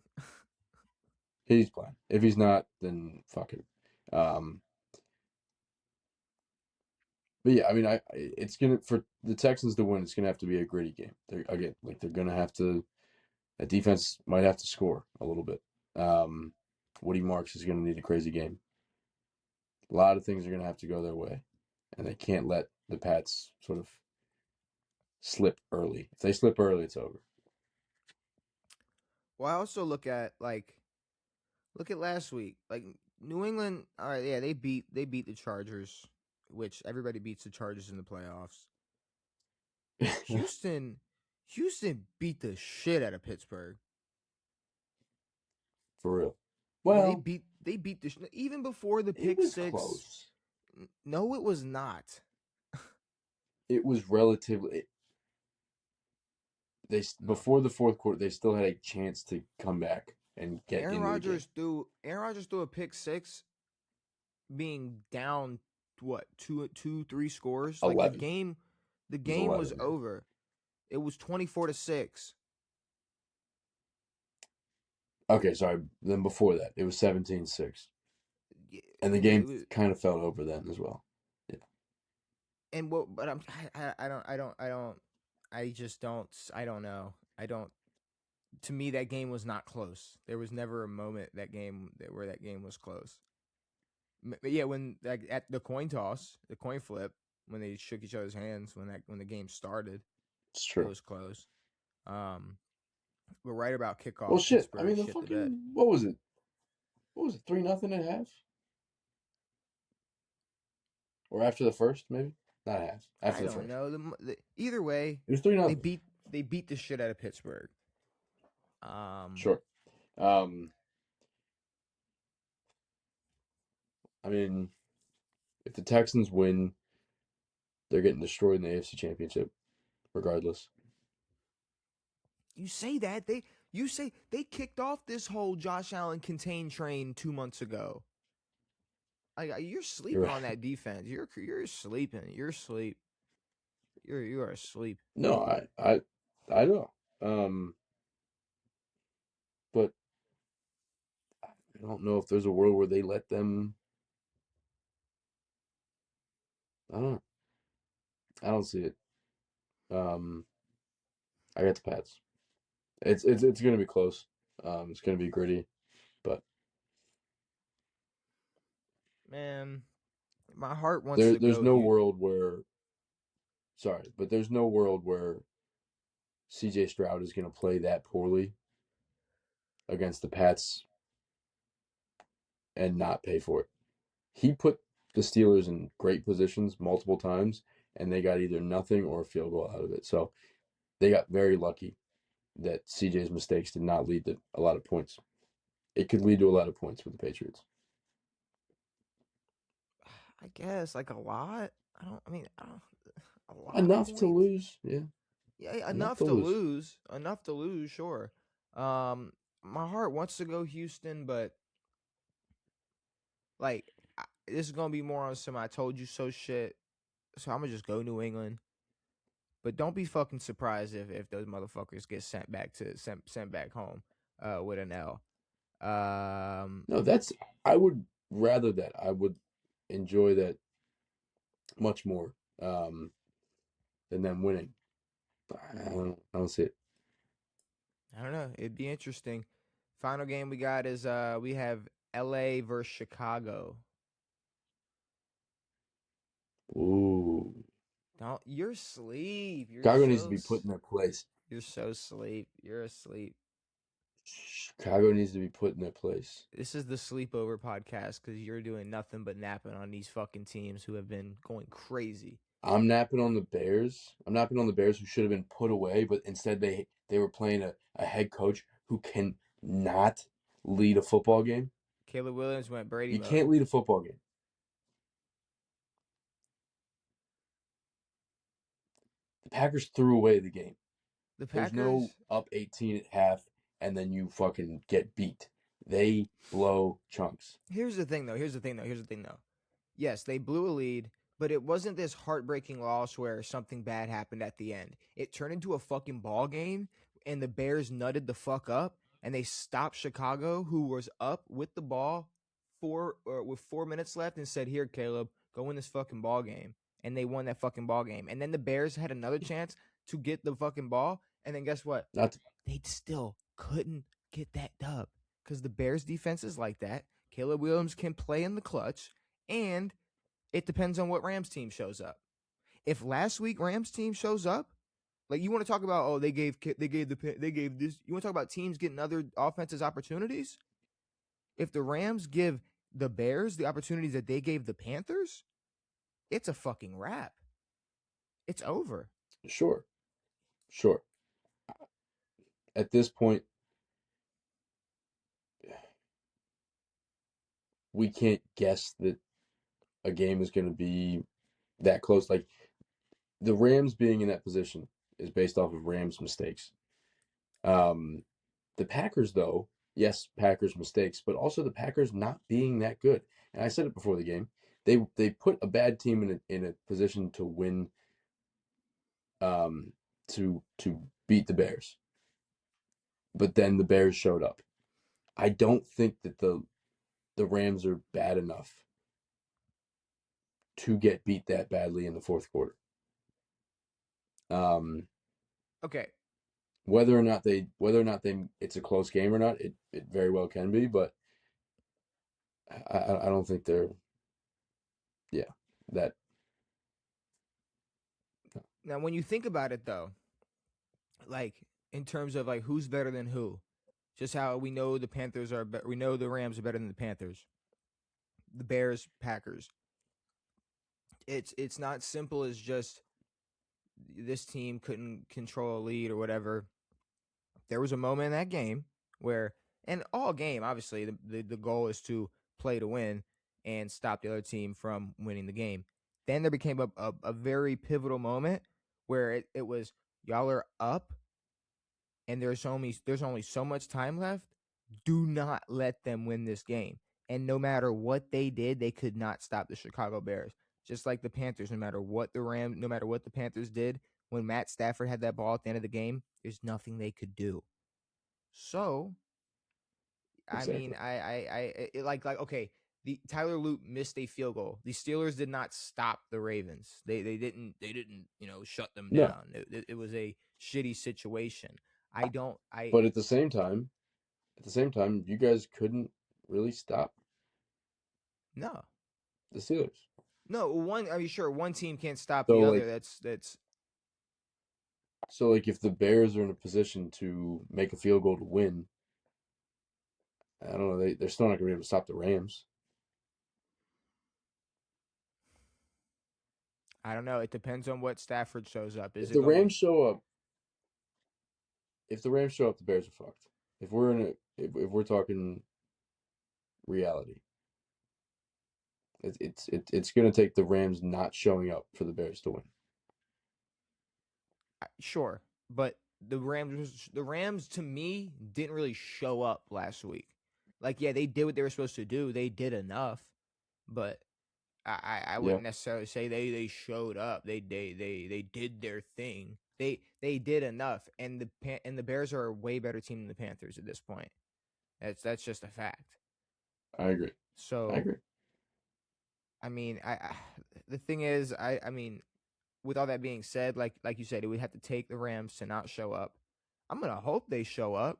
He's playing. If he's not, then fuck it. Um, but yeah, I mean, it's gonna for the Texans to win. It's gonna have to be a gritty game. They're gonna have to. The defense might have to score a little bit. Um, Woody Marks is gonna need a crazy game. A lot of things are gonna have to go their way, and they can't let the Pats sort of slip early. If they slip early, it's over. Well, I also look at last week. Like New England, all right, yeah, they beat the Chargers, which everybody beats the Chargers in the playoffs. Houston Houston beat the shit out of Pittsburgh. For real. I mean, Well, they beat even before the it pick was six. close. No, it was not. It was relatively. They No. before the fourth quarter, they still had a chance to come back and get Aaron into the game. Rodgers threw Aaron Rodgers threw a pick six being down what two, three scores. Like 11. the It was game was 11. Yeah. over. It was 24-6. Okay, sorry. Then before that, it was 17-6. And the Yeah, game it was. kind of felt over then as well. Yeah. And what? But I just don't. I don't know. I don't. To me, that game was not close. There was never a moment where that game was close. Yeah, when at the coin toss, the coin flip, when they shook each other's hands when the game started, It's it true. was close. But right about Well, kickoff, shit. I Pittsburgh mean, the shit the bed. fucking what was it? What was it? 3-0 at half, or after the first, maybe not half. After I the don't first, know. Either way, it was 3-0. they beat the shit out of Pittsburgh. Sure. I mean, if the Texans win, they're getting destroyed in the AFC Championship, regardless. You say that you say they kicked off this whole Josh Allen contain train 2 months ago. Like you're You're sleeping right. on that defense. You're sleeping. You're asleep. You are asleep. No, I know. But I don't know if there's a world where they let them. I don't know. I don't see it. I got the Pats. It's gonna be close. It's gonna be gritty, but Man, my heart wants to there's go no here. world where sorry, but there's no world where CJ Stroud is gonna play that poorly against the Pats and not pay for it. He put the Steelers in great positions multiple times, and they got either nothing or a field goal out of it. So they got very lucky that CJ's mistakes did not lead to a lot of points. It could lead to a lot of points for the Patriots. I guess like a lot. I don't a lot of Enough to points. lose, yeah. Yeah, Enough to enough to lose. lose. Enough to lose, sure. My heart wants to go Houston, but like this is gonna be more on some "I told you so" shit. So I'm gonna just go New England. But don't be fucking surprised if those motherfuckers get sent back home with an L. Um, No, I would rather that. I would enjoy that much more um, than them winning. I don't see it. I don't know. It'd be interesting. Final game we got is we have LA versus Chicago. Ooh. Don't you're asleep. Chicago needs to be put in their place. You're so asleep. You're asleep. Chicago needs to be put in their place. This is the sleepover podcast because you're doing nothing but napping on these fucking teams who have been going crazy. I'm napping on the Bears. I'm napping on the Bears who should have been put away, but instead they were playing a head coach who can not lead a football game. Caleb Williams went Brady You mode. can't lead a football game. The Packers threw away the game. The There's Packers. no up 18 at half and then you fucking get beat. They blow chunks. Here's the thing, though. Yes, they blew a lead, but it wasn't this heartbreaking loss where something bad happened at the end. It turned into a fucking ball game, and the Bears nutted the fuck up, and they stopped Chicago, who was up with the ball with 4 minutes left, and said, "Here, Caleb, go win this fucking ball game." And they won that fucking ball game. And then the Bears had another chance to get the fucking ball, and then guess what? Not They still couldn't get that dub because the Bears defense is like that. Caleb Williams can play in the clutch, and it depends on what Rams team shows up. If last week Rams team shows up, like you want to talk about, oh, they gave this. You want to talk about teams getting other offenses opportunities? If the Rams give the Bears the opportunities that they gave the Panthers, it's a fucking wrap. It's over. sure. Sure. At this point, we can't guess that a game is going to be that close. Like the Rams being in that position is based off of Rams mistakes. Um, the Packers, though, yes, Packers mistakes, but also the Packers not being that good. And I said it before the game. They put a bad team in a position to win, to beat the Bears. But then the Bears showed up. I don't think that the Rams are bad enough to get beat that badly in the fourth quarter. Okay. Whether or not they it's a close game or not, it very well can be, but I don't think they're Yeah, that. Now, when you think about it, though, like in terms of like who's better than who, just how we know the Panthers are, we know the Rams are better than the Panthers, the Bears, Packers. It's not simple as just this team couldn't control a lead or whatever. There was a moment in that game where, and all game, obviously, the goal is to play to win and stop the other team from winning the game. Then there became a very pivotal moment where it was y'all are up and there's only so much time left. Do not let them win this game. And no matter what they did, they could not stop the Chicago Bears. Just like the Panthers, no matter what the Panthers did, when Matt Stafford had that ball at the end of the game, there's nothing they could do. So, I mean, Exactly. like okay, the Tyler Loop missed a field goal. The Steelers did not stop the Ravens. They didn't shut them No, down. It was a shitty situation. I don't I but at the same time, you guys couldn't really stop no. the Steelers. No, one. I mean, sure, one team can't stop So the other. like, That's. if the Bears are in a position to make a field goal to win, I don't know. They're still not gonna be able to stop the Rams. I don't know. It depends on what Stafford shows up. Is If it the going to be? Rams show up, the Bears are fucked. If we're in a, if we're talking reality, it's gonna take the Rams not showing up for the Bears to win. Sure, but the Rams to me didn't really show up last week. Like, yeah, they did what they were supposed to do. They did enough, but I Yeah, wouldn't necessarily say they showed up. They did their thing. They did enough, and the Bears are a way better team than the Panthers at this point. That's just a fact. I agree. I So agree. I mean, the thing is, I mean, with all that being said, like you said, it would have to take the Rams to not show up. I'm gonna hope they show up,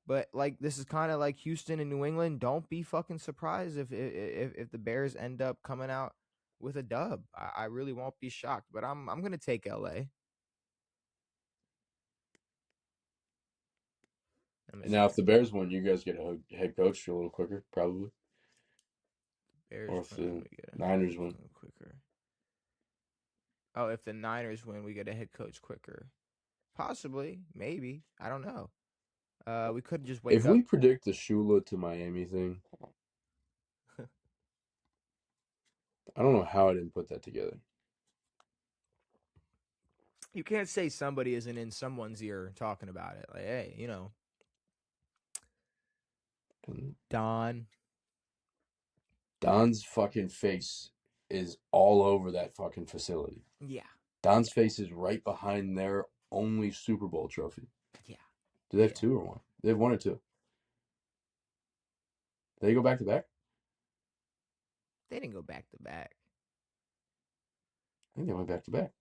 but like this is kind of like Houston and New England. Don't be fucking surprised if the Bears end up coming out with a dub. I really won't be shocked, but I'm gonna take LA. Let me And see. now, if the Bears win, you guys get a head coach a little quicker, probably. Bears Or if win, the we get Niners win, a quicker. Oh, if the Niners win, we get a head coach quicker. Possibly, maybe. I don't know. We could just wake if up. we predict the Shula to Miami thing, I don't know how I didn't put that together. You can't say somebody isn't in someone's ear talking about it. Like, hey, And Don. Don's fucking face is all over that fucking facility. Yeah, Don's face is right behind their only Super Bowl trophy. yeah, Do they have yeah. two or one? They have one or two. They go back to back? They didn't go back to back. I think they went back to back.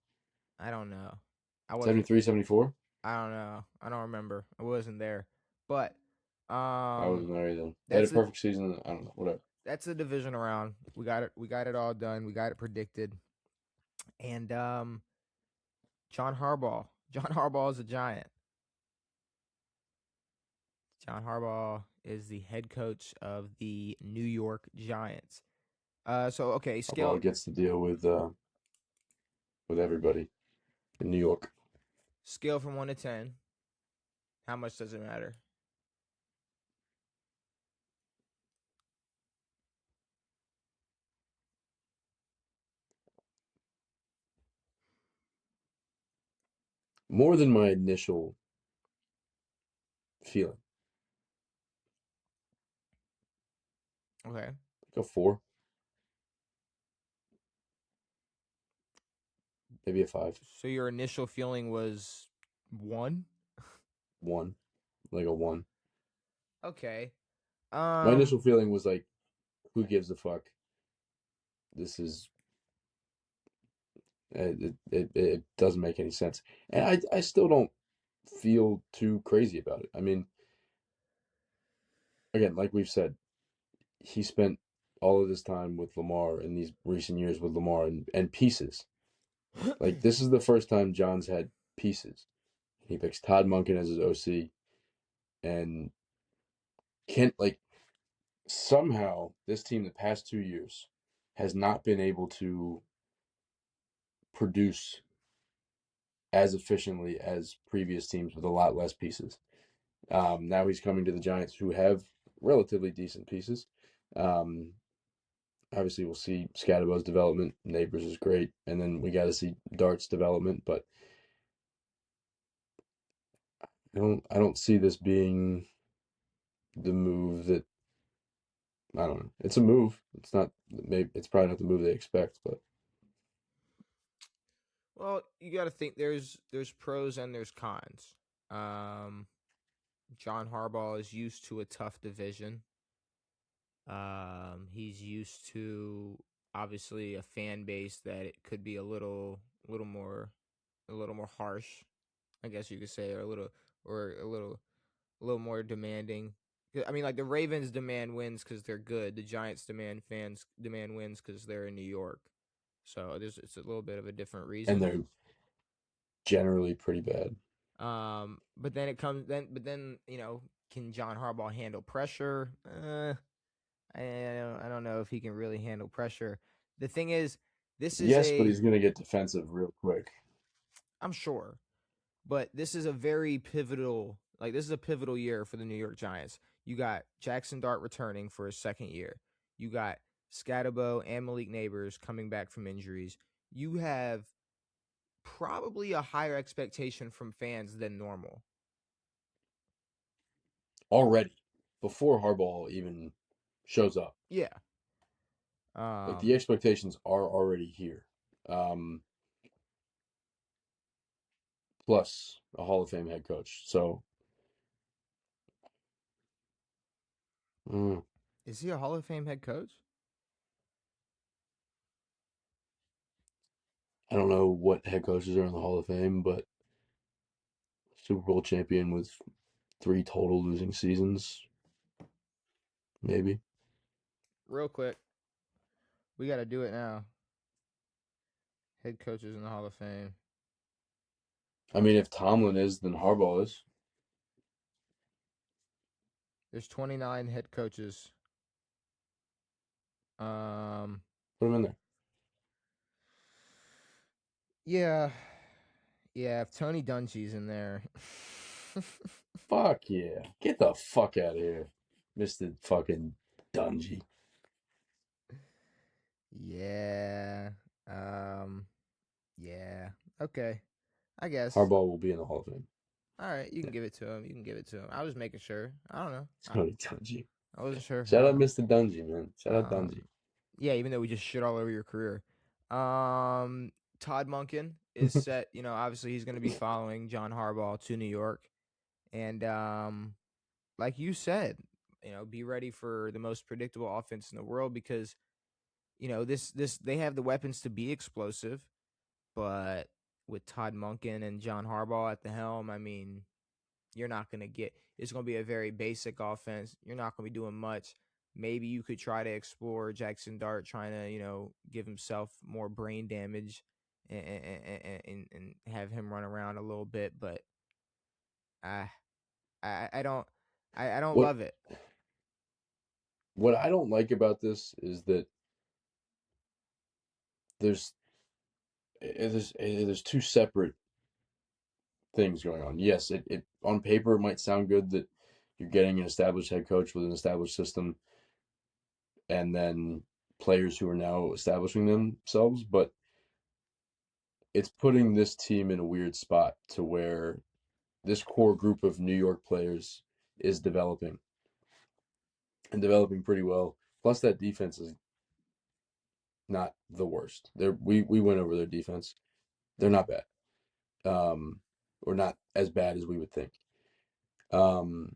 I don't know. I wasn't. 73, 74? I don't know. I don't remember. I wasn't there. But I wasn't there either. They had a that's the perfect season. I don't know. Whatever. that's the divisional round. We got it. We got it all done. We got it predicted. And John Harbaugh. John Harbaugh is a giant. John Harbaugh is the head coach of the New York Giants. So okay, Harbaugh gets to deal with everybody in New York. scale from 1 to 10. How much does it matter? More than my initial feeling. Okay. Like a 4. Maybe a 5. So your initial feeling was 1? 1. Like a 1. Okay. My initial feeling was like, who gives a fuck? This is it doesn't make any sense. And I still don't feel too crazy about it. I mean, again, like we've said, he spent all of this time with Lamar in these recent years with Lamar and pieces. Like, this is the first time John's had pieces. He picks Todd Monken as his OC, and Kent, like, somehow this team the past 2 years has not been able to produce as efficiently as previous teams with a lot less pieces. Now he's coming to the Giants, who have relatively decent pieces. Um, Obviously, we'll see Scadabough's development. Neighbors is great, and then we got to see Dart's development. But I don't see this being the move that I don't know. It's a move. It's not. Maybe it's probably not the move they expect, but Well, you got to think there's pros and there's cons. Um, John Harbaugh is used to a tough division. He's used to obviously a fan base that it could be a little more harsh, I guess you could say, or a little more demanding. I mean, like the Ravens demand wins because they're good. The Giants demand wins because they're in New York. So it's a little bit of a different and reason. they're generally pretty bad. But then it comes but then can John Harbaugh handle pressure? I don't know if he can really handle pressure. The thing is, this is Yes, but a he's going to get defensive real quick. I'm sure, but this is a very pivotal this is a pivotal year for the New York Giants. You got Jackson Dart returning for his second year. You got Scatterbo and Malik Neighbors coming back from injuries. You have probably a higher expectation from fans than normal. Already, before Harbaugh even shows up. Yeah. Like, the Um, expectations are already here. Um, Plus a Hall of Fame head coach. So mm, is he a Hall of Fame head coach? I don't know what head coaches are in the Hall of Fame, but Super Bowl champion with 3 total losing seasons, maybe. Real quick, we got to do it now. Head coaches in the Hall of Fame. I mean, if Tomlin is, then Harbaugh is. There's 29 head coaches. Um, Put him in there. yeah, yeah. If Tony Dungy's in there, Fuck yeah. Get the fuck out of here, Mr. fucking Dungy. yeah, um, yeah. Okay, I guess. Harbaugh will be in the Hall of Fame. All right, you can Yeah, give it to him. You can give it to him. I was making sure. I don't know. Tony Dungy. I wasn't sure. I Shout don't out know. Mr. Dungy, man. Shout out Um, Dungy. yeah. Even though we just shit all over your career. Um, Todd Monken is set. Obviously he's going to be following John Harbaugh to New York, and like you said, be ready for the most predictable offense in the world because this they have the weapons to be explosive, but with Todd Monken and John Harbaugh at the helm, I mean, you're not going to get it's going to be a very basic offense. You're not going to be doing much. Maybe you could try to explore Jackson Dart trying to, give himself more brain damage and have him run around a little bit, but I I don't I don't What love it. what I don't like about this is that there's there's two separate things going on. Yes, it on paper it might sound good that you're getting an established head coach with an established system and then players who are now establishing themselves, but it's putting this team in a weird spot to where this core group of New York players is developing and developing pretty well. Plus that defense is not the worst. We went over their defense. They're not bad. Or not as bad as we would think. Um,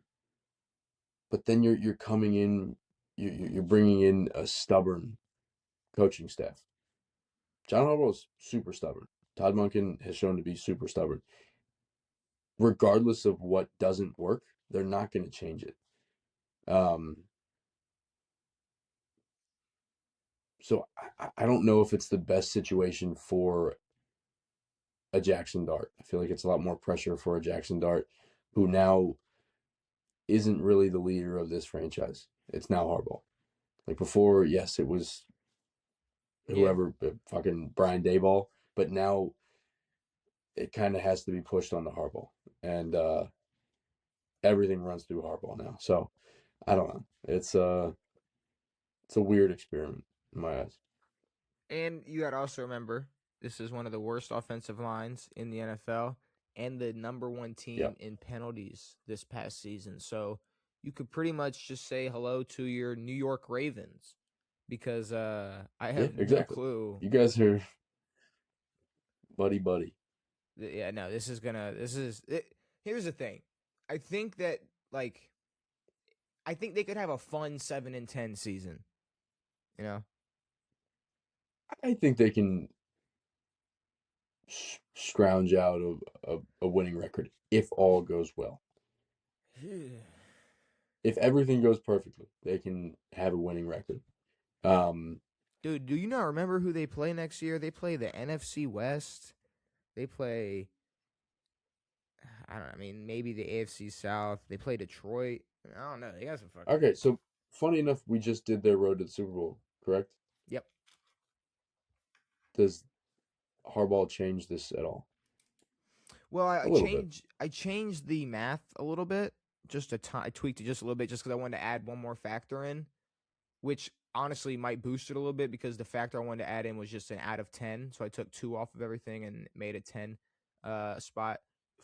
but then you're coming in, you're bringing in a stubborn coaching staff. John Harbaugh is super stubborn. Todd Monken has shown to be super stubborn. Regardless of what doesn't work, they're not going to change it. Um, So I don't know if it's the best situation for a Jackson Dart. I feel like it's a lot more pressure for a Jackson Dart who now isn't really the leader of this franchise. It's now Harbaugh. Like before, yes, it was Yeah. whoever, fucking Brian Dayball, but now it kind of has to be pushed on the Harbaugh, and everything runs through Harbaugh now. So I don't know. It's a weird experiment in my eyes. And you got to also remember, this is one of the worst offensive lines in the NFL and the number one Yeah, team in penalties this past season. So you could pretty much just say hello to your New York Ravens because I yeah, have no exactly. clue. You guys are buddy buddy. Yeah, no, this is gonna. This is. Here's the thing. I think that like I think they could have a fun 7-10 season. You know. I think they can scrounge out a winning record if all goes well. If everything goes perfectly, they can have a winning record. Um, Dude, do you not remember who they play next year? They play the NFC West. They play, I don't know, I mean, maybe the AFC South. They play Detroit. I don't know. They got some fucking. okay, so funny enough, we just did their road to the Super Bowl, correct? Yep. Does Harbaugh change this at all? Well, A little bit. I changed the math a little bit, just I tweaked it just a little bit, just because I wanted to add one more factor in, which honestly might boost it a little bit because the factor I wanted to add in was just an out of 10, so I took 2 off of everything and made a 10 spot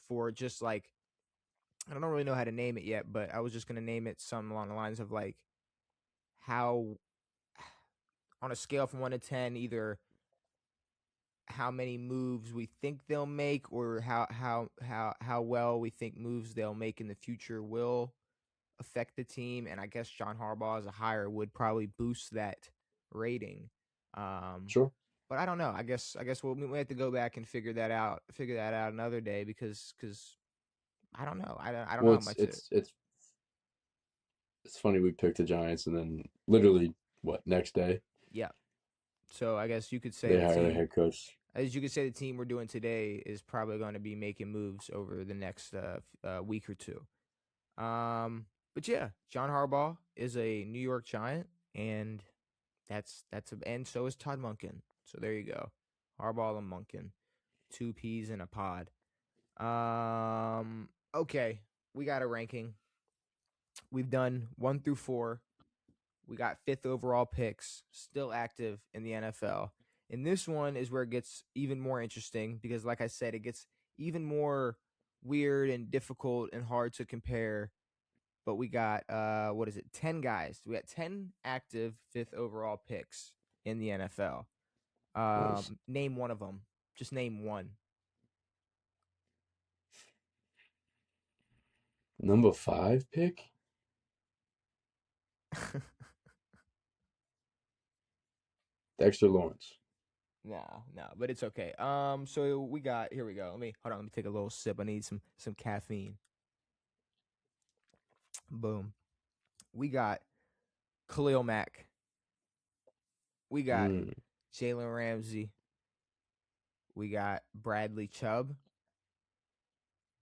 for just like I don't really know how to name it yet, but I was just gonna name it something along the lines of like how on a scale from 1 to 10, either how many moves we think they'll make or how well we think moves they'll make in the future will affect the team. And I guess John Harbaugh as a hire would probably boost that rating. Um, Sure. but I don't know. I guess we have to go back and figure that out. Figure that out another day because I don't know. I don't Well, know how it's much it. it's it's it's funny we picked the Giants and then literally what next day Yeah. So I guess you could say they the hire a team, head coach. as you could say, the team we're doing today is probably going to be making moves over the next week or two. But yeah, John Harbaugh is a New York Giant, and and so is Todd Monken. So there you go, Harbaugh and Monken, two peas in a pod. Okay, we got a ranking. We've done 1 through 4. We got fifth overall picks still active in the NFL. And this one is where it gets even more interesting because, like I said, it gets even more weird and difficult and hard to compare. But we got, what is it, 10 guys. We got 10 active fifth overall picks in the NFL. Nice. Name one of them. Just name one. Number 5 pick, Dexter Lawrence. No, no, but it's okay. So we got here we go. Let me take a little sip. I need some caffeine. Boom. We got Khalil Mack. We got Mm, Jalen Ramsey. We got Bradley Chubb,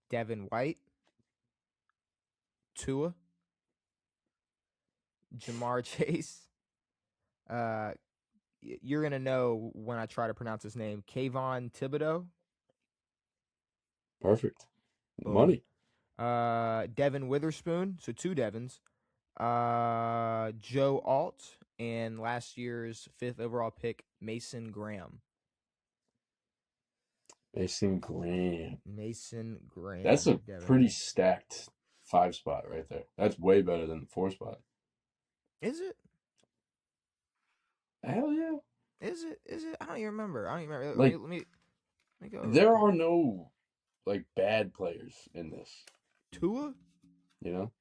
Devin White, Tua, Jamar Chase. Uh, you're gonna know when I try to pronounce his name. Kayvon Thibodeau. perfect. Boom. Money. Devin Witherspoon. So two Devins. Joe Alt and last year's fifth overall pick Mason Graham. Mason Graham. Mason That's Graham. a Devin. pretty stacked 5 spot right there. That's way better than the 4 spot. Is it? Hell yeah. Is it? Is it? I don't even remember. I don't even remember. Like Let me go real there quick. are no like bad players in this, Tua? you know?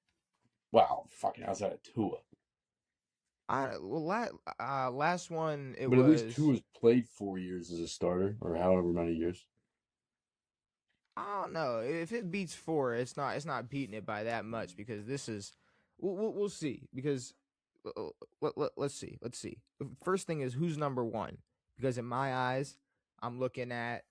Wow, fucking outside of Tua. Last one it But at least was Tua's played 4 years as a starter or however many years. I don't know if it beats 4. It's not beating it by that much because this is we'll see because let's see. Let's see. The first thing is who's number one, because in my eyes, I'm looking at.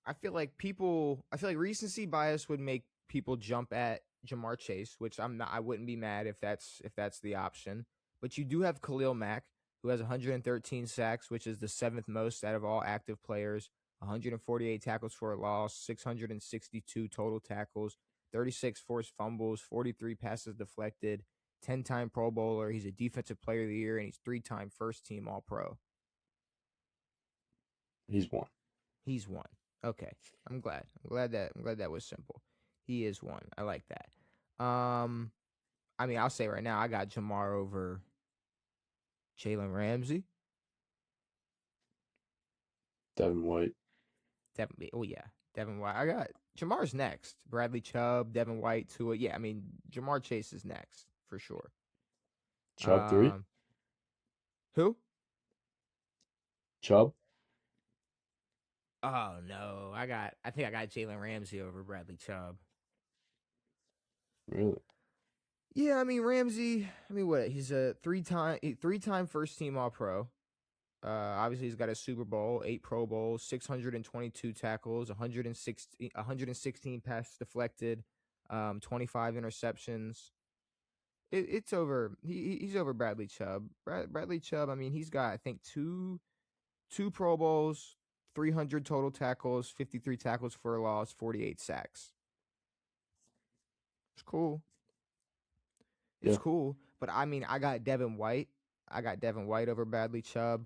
I feel like recency bias would make people jump at Jamar Chase, which I'm not. I wouldn't be mad if that's the option. But you do have Khalil Mack, who has 113 sacks, which is the seventh most out of all active players. 148 tackles for a loss, 662 total tackles, 36 forced fumbles, 43 passes deflected, 10-time Pro Bowler. He's a Defensive Player of the Year, and he's 3-time First Team All Pro. He's one. He's one. Okay. I'm glad that was simple. He is one. I like that. I mean, I'll say right now, I got Jamar over Jalen Ramsey. Devin White. Devin White. I got Jamar's next. Bradley Chubb, Devin White, Tua. Yeah, I mean, Jamar Chase is next for sure. Chubb 3. Who? Chubb. Oh no, I think I got Jalen Ramsey over Bradley Chubb. Really? Yeah, I mean Ramsey. I mean, what? He's a three-time First Team All Pro. Obviously, he's got a Super Bowl, 8 Pro Bowls, 622 tackles, 116 passes deflected, 25 interceptions. It's over. He's over Bradley Chubb. Bradley Chubb. I mean, he's got I think two Pro Bowls, 300 total tackles, 53 tackles for a loss, 48 sacks. It's cool. It's cool, but I mean, I got Devin White. I got Devin White over Bradley Chubb.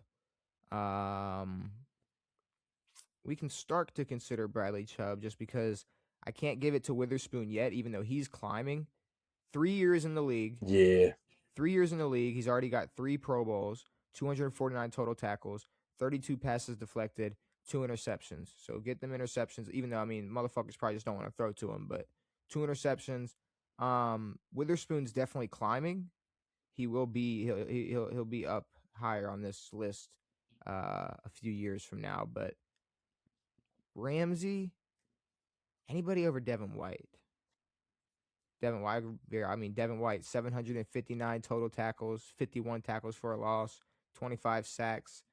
We can start to consider Bradley Chubb just because I can't give it to Witherspoon yet, even though he's climbing. 3 years in the league. Yeah. 3 years in the league. He's already got 3 Pro Bowls, 249 total tackles, 32 passes deflected, 2 interceptions. So get them interceptions, even though, I mean, motherfuckers probably just don't want to throw to him, but 2 interceptions. Witherspoon's definitely climbing. He'll be up higher on this list a few years from now, but Ramsey, anybody over Devin White? Devin White, 759 total tackles, 51 tackles for a loss, 25 sacks,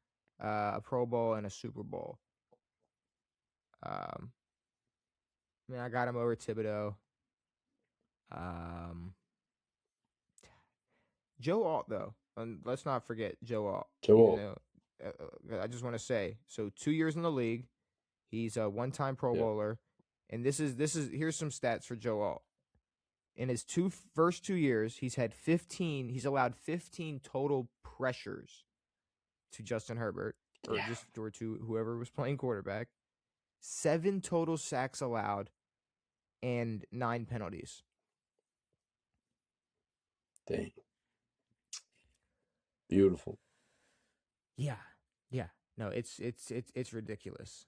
a Pro Bowl, and a Super Bowl. I mean, I got him over Thibodeau. Joe Alt, though. And let's not forget Joe Alt. I just want to say, so 2 years in the league. He's a one-time Pro Bowler. And here's some stats for Joe Alt. In his first 2 years, he's allowed 15 total pressures to Justin Herbert or to whoever was playing quarterback. 7 total sacks allowed and 9 penalties. Dang. Beautiful. Yeah. No, it's ridiculous.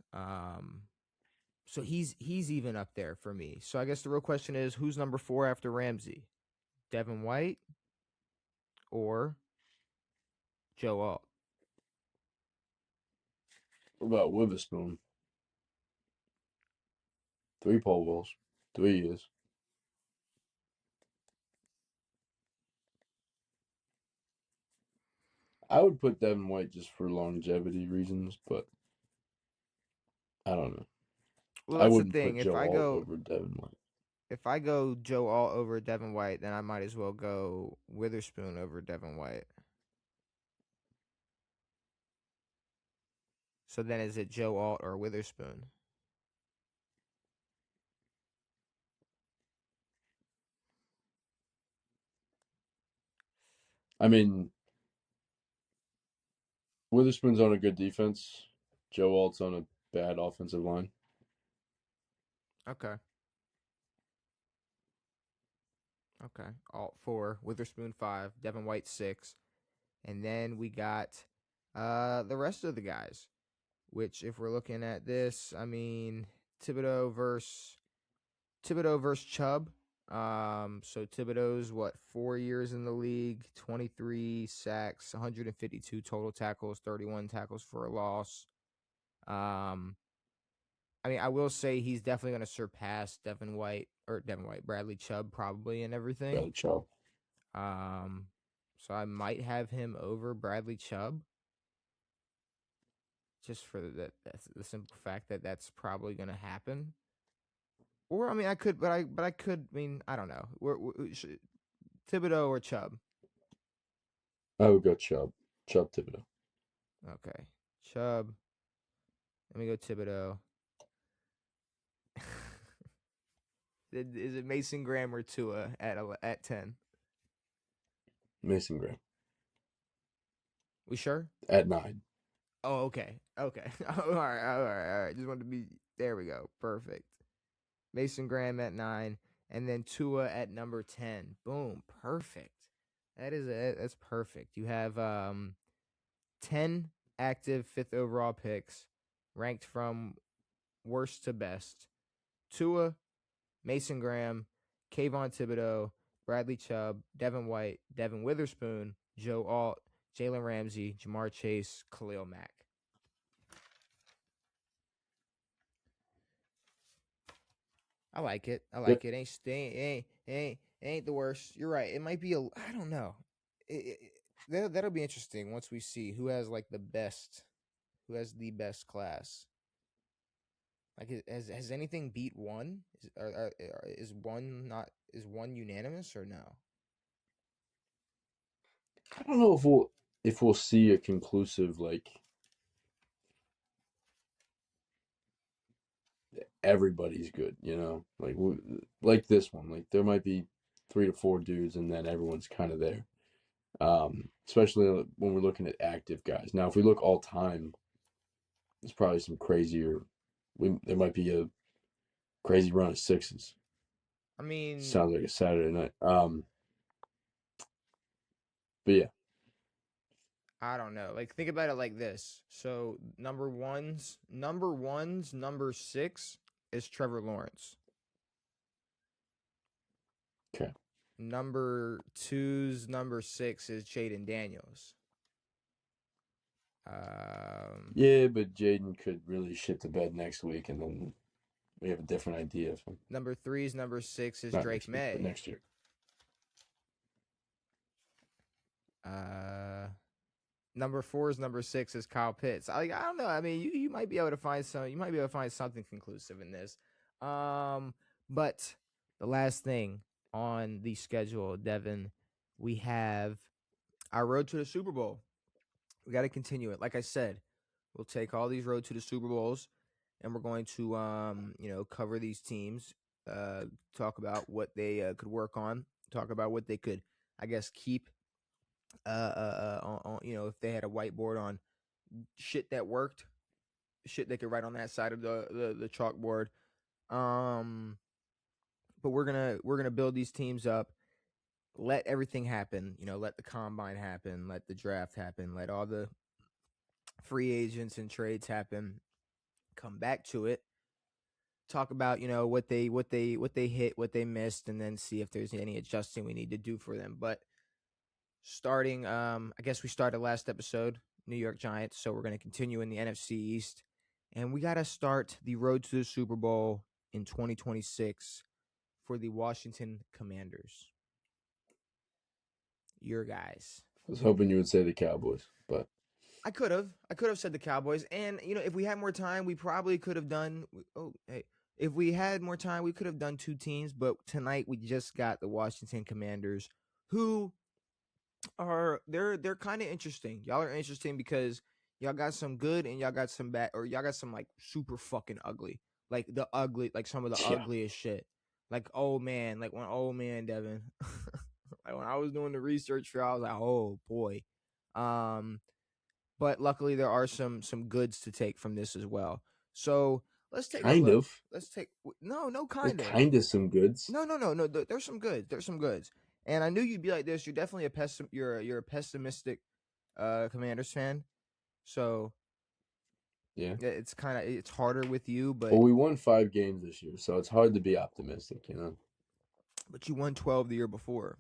So he's even up there for me. So I guess the real question is, who's number 4 after Ramsey? Devin White or Joe Alt? What about Witherspoon? 3 Pro Bowls, 3 years. I would put Devin White just for longevity reasons, but I don't know. Well, I that's the wouldn't thing. put Joe Alt over Devin White. If I go Joe Alt over Devin White, then I might as well go Witherspoon over Devin White. So then is it Joe Alt or Witherspoon? I mean, Witherspoon's on a good defense. Joe Alt's on a bad offensive line. Okay. Alt 4, Witherspoon 5, Devin White 6. And then we got the rest of the guys, which if we're looking at this, I mean, Thibodeau versus Chubb. So Thibodeau's 4 years in the league, 23 sacks, 152 total tackles, 31 tackles for a loss. I mean, I will say he's definitely going to surpass Bradley Chubb probably and everything. Bradley Chubb. So I might have him over Bradley Chubb, just for that's the simple fact that that's probably going to happen. Or I mean, I could, but I could. I mean, I don't know. Thibodeau or Chubb? I would go Chubb. Chubb Thibodeau. Okay, Chubb. Let me go Thibodeau. Is it Mason Graham or Tua at 10? Mason Graham. We sure? At 9. Oh, okay. Okay. All right. Just wanted to be there we go. Perfect. Mason Graham at 9, and then Tua at number 10. Boom. Perfect. That's perfect. You have 10 active 5th overall picks ranked from worst to best. Tua, Mason Graham, Kayvon Thibodeau, Bradley Chubb, Devin White, Devin Witherspoon, Joe Alt, Jalen Ramsey, Jamar Chase, Khalil Mack. I like it. Yep. Ain't the worst. You're right. It might be I don't know. That'll be interesting once we see who has like the best class. Like, has anything beat one? Is one unanimous or no? I don't know if we'll see a conclusive like everybody's good, like this one. Like there might be 3 to 4 dudes, and then everyone's kind of there. Especially when we're looking at active guys. Now, if we look all time, there's probably some crazier. There might be a crazy run of 6s. I mean, Sounds like a Saturday night. But yeah, I don't know. Like, think about it like this. So number 6 is Trevor Lawrence. okay. Number 2's number 6 is Jaden Daniels. Yeah, but Jaden could really shit the bed next week, and then we have a different idea of him. Number 3's number 6 is Not Drake next week, but May. next year. Number 4's number 6 is Kyle Pitts. I don't know. I mean, you might be able to find something conclusive in this. But the last thing on the schedule, Devin, we have our road to the Super Bowl. We got to continue it. Like I said, we'll take all these road to the Super Bowls, and we're going to cover these teams, talk about what they could work on, talk about what they could, I guess, keep. If they had a whiteboard on shit that worked, shit they could write on that side of the chalkboard. But we're gonna build these teams up. Let everything happen. Let the combine happen. Let the draft happen. Let all the free agents and trades happen. Come back to it. Talk about what they hit, what they missed, and then see if there's any adjusting we need to do for them. But starting, I guess we started last episode, New York Giants, so we're going to continue in the NFC East, and we got to start the road to the Super Bowl in 2026 for the Washington Commanders. Your guys. I was hoping you would say the Cowboys, but I could have said the Cowboys, and if we had more time, we probably could have done. If we had more time, we could have done 2 teams, but tonight we just got the Washington Commanders, who they're kind of interesting. Y'all are interesting because y'all got some good and y'all got some bad, or y'all got some like super fucking ugly, like some of the ugliest shit. Like old man, Devin. Like when I was doing the research for, I was like, oh boy. But luckily there are some goods to take from this as well. So let's take a look. Let's take no kind of. Kind of some goods. No. There's some goods. There's some goods. And I knew you'd be like this. You're definitely you're a pessimistic Commanders fan. So yeah, it's harder with you, but we won 5 games this year, so it's hard to be optimistic, But you won 12 the year before.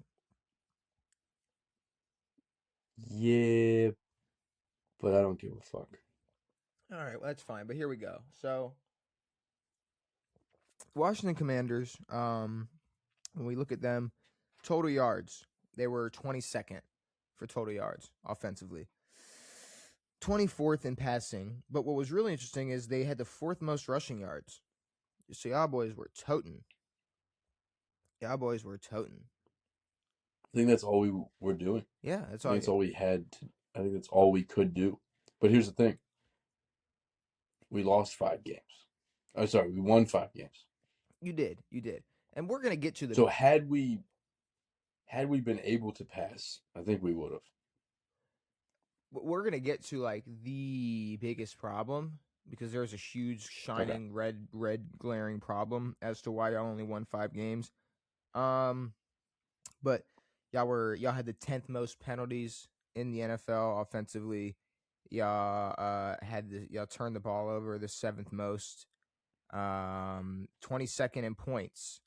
Yeah, but I don't give a fuck. All right, well, that's fine. But here we go. So Washington Commanders, when we look at them, total yards, They were 22nd for total yards offensively, 24th in passing. But what was really interesting is they had the 4th most rushing yards. So y'all boys were toting. Y'all boys were toting. I think that's all we were doing. Yeah, that's I all. think that's all we had. I think that's all we could do. But here's the thing: we lost 5 games. I'm sorry, we won 5 games. You did, and we're gonna get to the. So had we been able to pass, I think we would have. We're gonna get to like the biggest problem because there's a huge shining red glaring problem as to why y'all only won 5 games. But y'all had the 10th most penalties in the NFL offensively. Y'all y'all turned the ball over the 7th most. 22nd in points,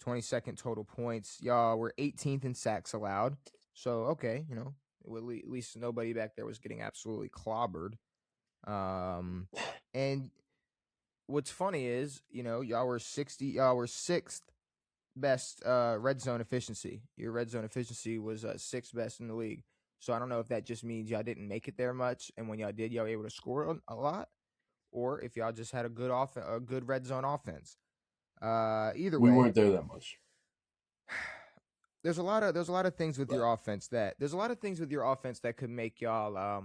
22nd total points. Y'all were 18th in sacks allowed. So okay, at least nobody back there was getting absolutely clobbered. And what's funny is, y'all were 6th best red zone efficiency. Your red zone efficiency was 6th best in the league. So I don't know if that just means y'all didn't make it there much, and when y'all did, y'all were able to score a lot, or if y'all just had a good red zone offense. Either We way, weren't there that much. there's a lot of things with your offense that could make y'all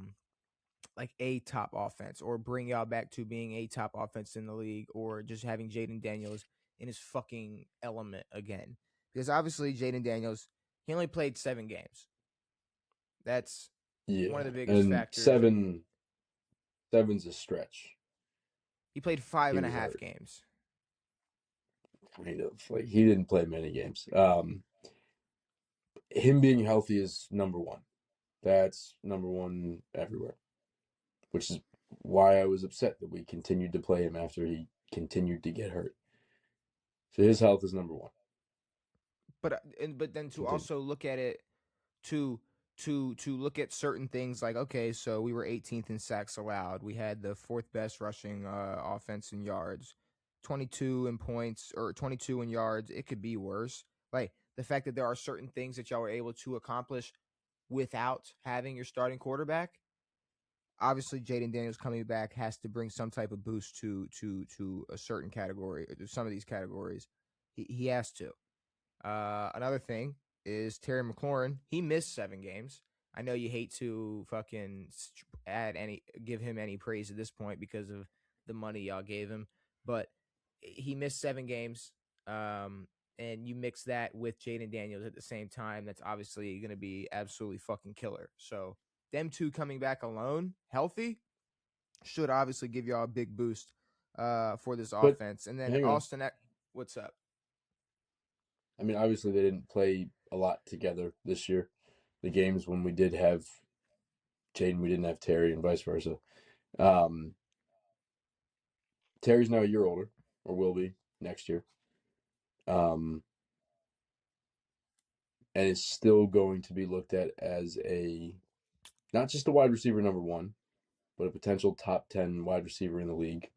like a top offense, or bring y'all back to being a top offense in the league, or just having Jaden Daniels in his fucking element again. Because obviously Jaden Daniels, he only played 7 games. That's one of the biggest and factors. 7's a stretch. He played 5.5 games. Kind of. Like, he didn't play many games. Him being healthy is number one. That's number one everywhere, which is why I was upset that we continued to play him after he continued to get hurt. So his health is number one. But then to also look at it, to look at certain things like, okay, so we were 18th in sacks allowed. We had the 4th best rushing offense in yards, 22 in points, or 22 in yards. It could be worse. Like the fact that there are certain things that y'all were able to accomplish without having your starting quarterback. Obviously, Jaden Daniels coming back has to bring some type of boost to a certain category, or to some of these categories. He has to. Another thing is Terry McLaurin. He missed 7 games. I know you hate to fucking give him any praise at this point because of the money y'all gave him, but he missed 7 games. And you mix that with Jaden Daniels at the same time, that's obviously going to be absolutely fucking killer. So them two coming back alone, healthy, should obviously give y'all a big boost for this offense. And then Austin, what's up? I mean, obviously they didn't play a lot together this year. The games when we did have Jaden, we didn't have Terry, and vice versa. Terry's now a year older, or will be next year. And is still going to be looked at as not just a wide receiver number 1, but a potential top 10 wide receiver in the league.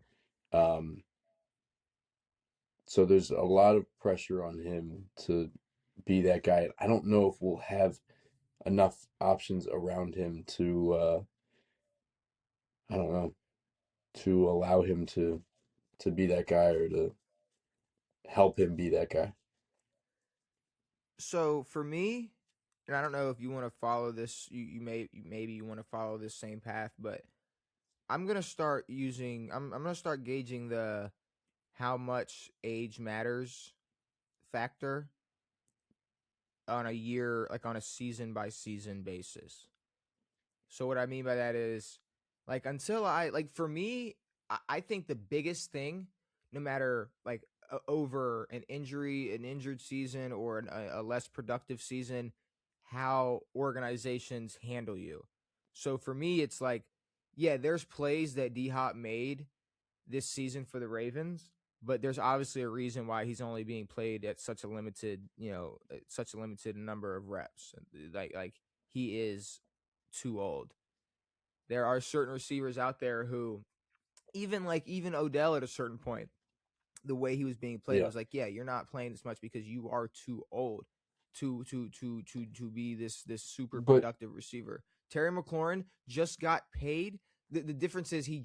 So there's a lot of pressure on him to be that guy. I don't know if we'll have enough options around him to, I don't know, to allow him to be that guy, or to help him be that guy. So for me, and I don't know if you want to follow this, maybe you want to follow this same path, but I'm gonna start gauging the how much age matters factor on a season by season basis. So what I mean by that is, like, for me, I think the biggest thing, no matter like over an injured season, or a less productive season, how organizations handle you. So for me, it's like, yeah, there's plays that D Hop made this season for the Ravens, but there's obviously a reason why he's only being played at such a limited number of reps. Like he is too old. There are certain receivers out there who, even Odell at a certain point, the way he was being played was like, yeah, you're not playing this much because you are too old. to be this super But productive receiver. Terry McLaurin just got paid. The difference is he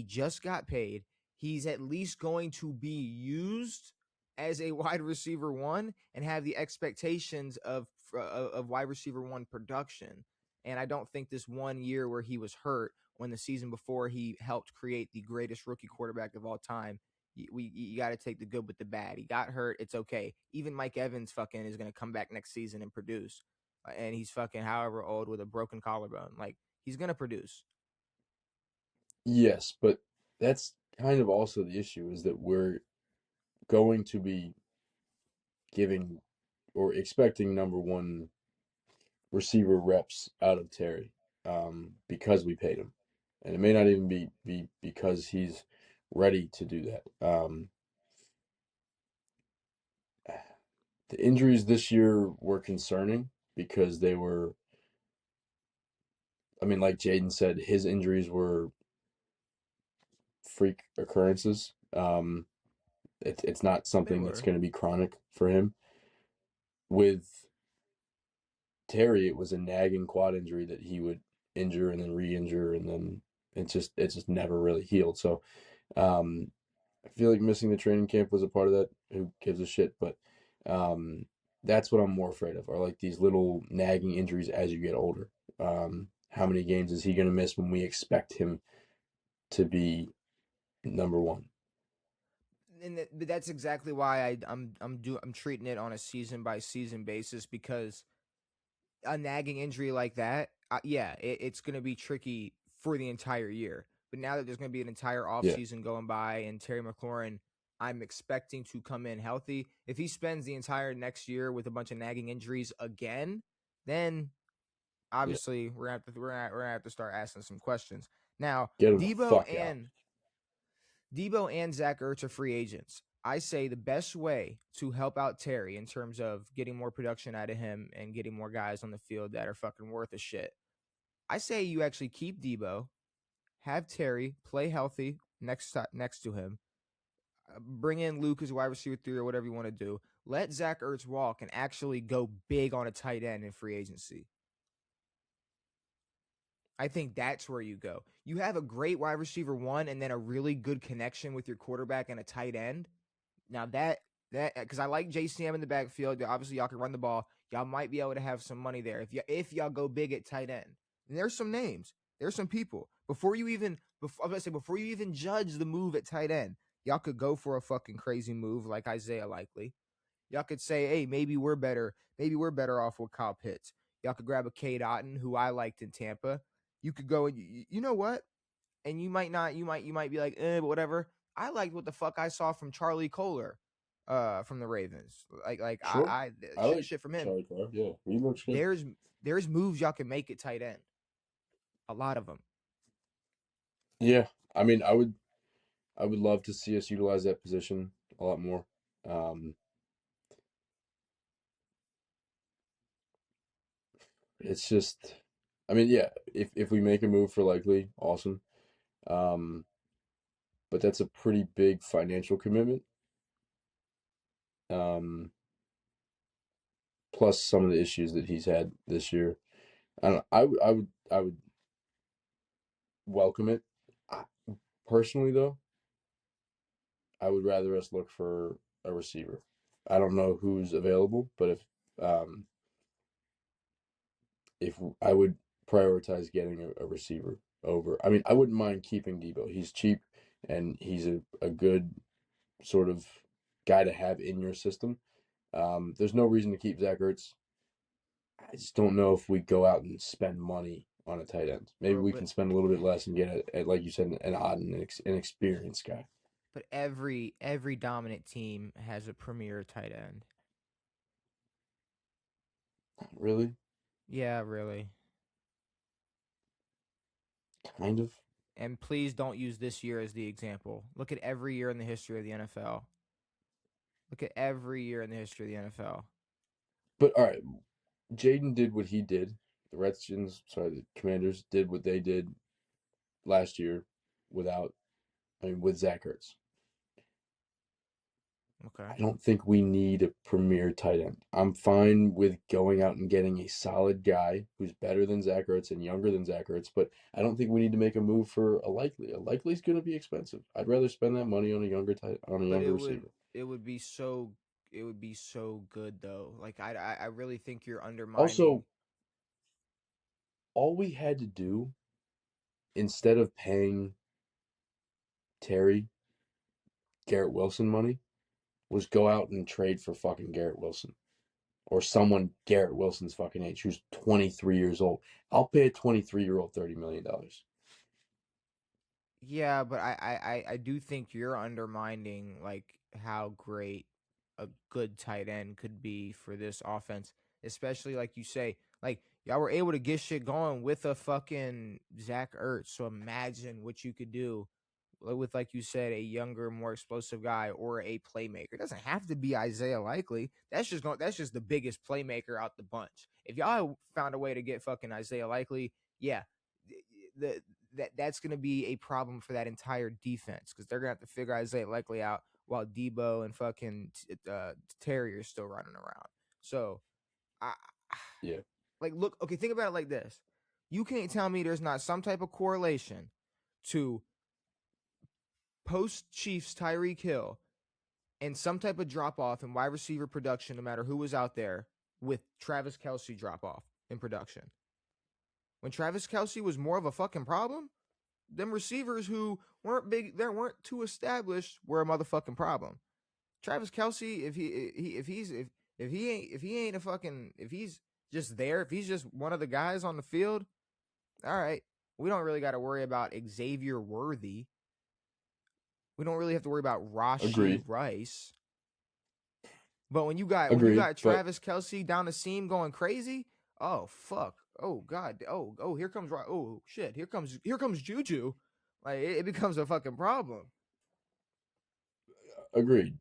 just got paid. He's at least going to be used as a wide receiver one and have the expectations of wide receiver one production. And I don't think this 1 year where he was hurt when the season before he helped create the greatest rookie quarterback of all time, you got to take the good with the bad. He got hurt. It's okay. Even Mike Evans fucking is going to come back next season and produce. And he's fucking however old with a broken collarbone. Like, he's going to produce. yes, but that's kind of also the issue is that we're going to be giving or expecting number one receiver reps out of Terry because we paid him. And it may not even be because he's ready to do that. The injuries this year were concerning because they were, I mean, like Jaden said, his injuries were freak occurrences. It's not They something that's were. going to be chronic for him. With Terry, it was a nagging quad injury that he would injure and then re-injure, and then it just never really healed. So um, I feel like missing the training camp was a part of that. Who gives a shit? But um, that's what I'm more afraid of, are like these little nagging injuries as you get older. How many games is he going to miss when we expect him to be number one? But that's exactly why I'm treating it on a season by season basis, because a nagging injury like that, yeah, it's going to be tricky for the entire year. But now that there's going to be an entire Yeah, offseason going by and Terry McLaurin, I'm expecting to come in healthy. If he spends the entire next year with a bunch of nagging injuries again, then yeah. obviously we're gonna have to start asking some questions. Now, Get him the Debo fuck out. and Debo and Zach Ertz are free agents. I say the best way to help out Terry in terms of getting more production out of him and getting more guys on the field that are fucking worth a shit, I say you actually keep Debo, have Terry play healthy next to him, bring in Luke as wide receiver 3 or whatever you want to do. Let Zach Ertz walk and actually go big on a tight end in free agency. I think that's where you go. You have a great wide receiver 1 and then a really good connection with your quarterback and a tight end. Now that because I like JCM in the backfield. Obviously, y'all can run the ball. Y'all might be able to have some money there if y'all go big at tight end. And there's some names. There's some people. Before you even judge the move at tight end, y'all could go for a fucking crazy move like Isaiah Likely. Y'all could say, hey, maybe we're better. Maybe we're better off with Kyle Pitts. Y'all could grab a Cade Otton, who I liked in Tampa. You could go and you know what? And you might not. You might be like, but whatever. I liked what the fuck I saw from Charlie Kohler, from the Ravens. Sure. I I like shit from him. Charlie Clark. Yeah, he looks good. There's moves y'all can make at tight end. A lot of them. Yeah, I mean, I would love to see us utilize that position a lot more. Um, it's just, I mean, yeah, if we make a move for Likely, awesome. Um, but that's a pretty big financial commitment. Um, plus some of the issues that he's had this year. I don't know, I would welcome it. I, personally, though, I would rather us look for a receiver. I don't know who's available, but um, if I would prioritize getting a receiver over. I mean, I wouldn't mind keeping Debo. He's cheap and he's a good sort of guy to have in your system. There's no reason to keep Zach Ertz. I just don't know if we go out and spend money on a tight end. Maybe Bro, we can spend a little bit less and get like you said, an odd and an experienced guy. but every dominant team has a premier tight end. Really, Yeah, really. kind of. And please don't use this year as the example. Look at every year in the history of the NFL. Look at every year in the history of the NFL. But all right, Jaden did what he did. The Commanders did what they did last year without, I mean, with Zach Ertz. Okay. I don't think we need a premier tight end. I'm fine with going out and getting a solid guy who's better than Zach Ertz and younger than Zach Ertz, but I don't think we need to make a move for a likely. A likely is going to be expensive. I'd rather spend that money on a But younger receiver. it would be so good though. Like I really think you're undermining. Also, all we had to do instead of paying Terry Garrett Wilson money was go out and trade for fucking Garrett Wilson or someone Garrett Wilson's fucking age who's 23 years old. I'll pay a 23-year-old $30 million. Yeah, but I do think you're undermining like how great a good tight end could be for this offense, especially like you say, like y'all were able to get shit going with a fucking Zach Ertz. So imagine what you could do with, like you said, a younger, more explosive guy or a playmaker. It doesn't have to be Isaiah Likely. That's just the biggest playmaker out the bunch. If y'all found a way to get fucking Isaiah Likely, yeah, the that's going to be a problem for that entire defense because they're going to have to figure Isaiah Likely out while Debo and fucking Terry are still running around. So, I Yeah, like look. Okay, think about it like this: you can't tell me there's not some type of correlation to post Chiefs Tyreek Hill and some type of drop off in wide receiver production, no matter who was out there, with Travis Kelce drop off in production. When Travis Kelce was more of a fucking problem, them receivers who weren't big, they weren't too established, were a motherfucking problem. Travis Kelce, if he ain't a fucking, if he's just there, if he's just one of the guys on the field, all right, we don't really got to worry about Xavier Worthy. We don't really have to worry about Rashi agreed, Rice. But when you agreed. got But Travis Kelce down the seam going crazy, oh fuck, oh god, oh here comes oh shit, here comes Juju, like it becomes a fucking problem. agreed.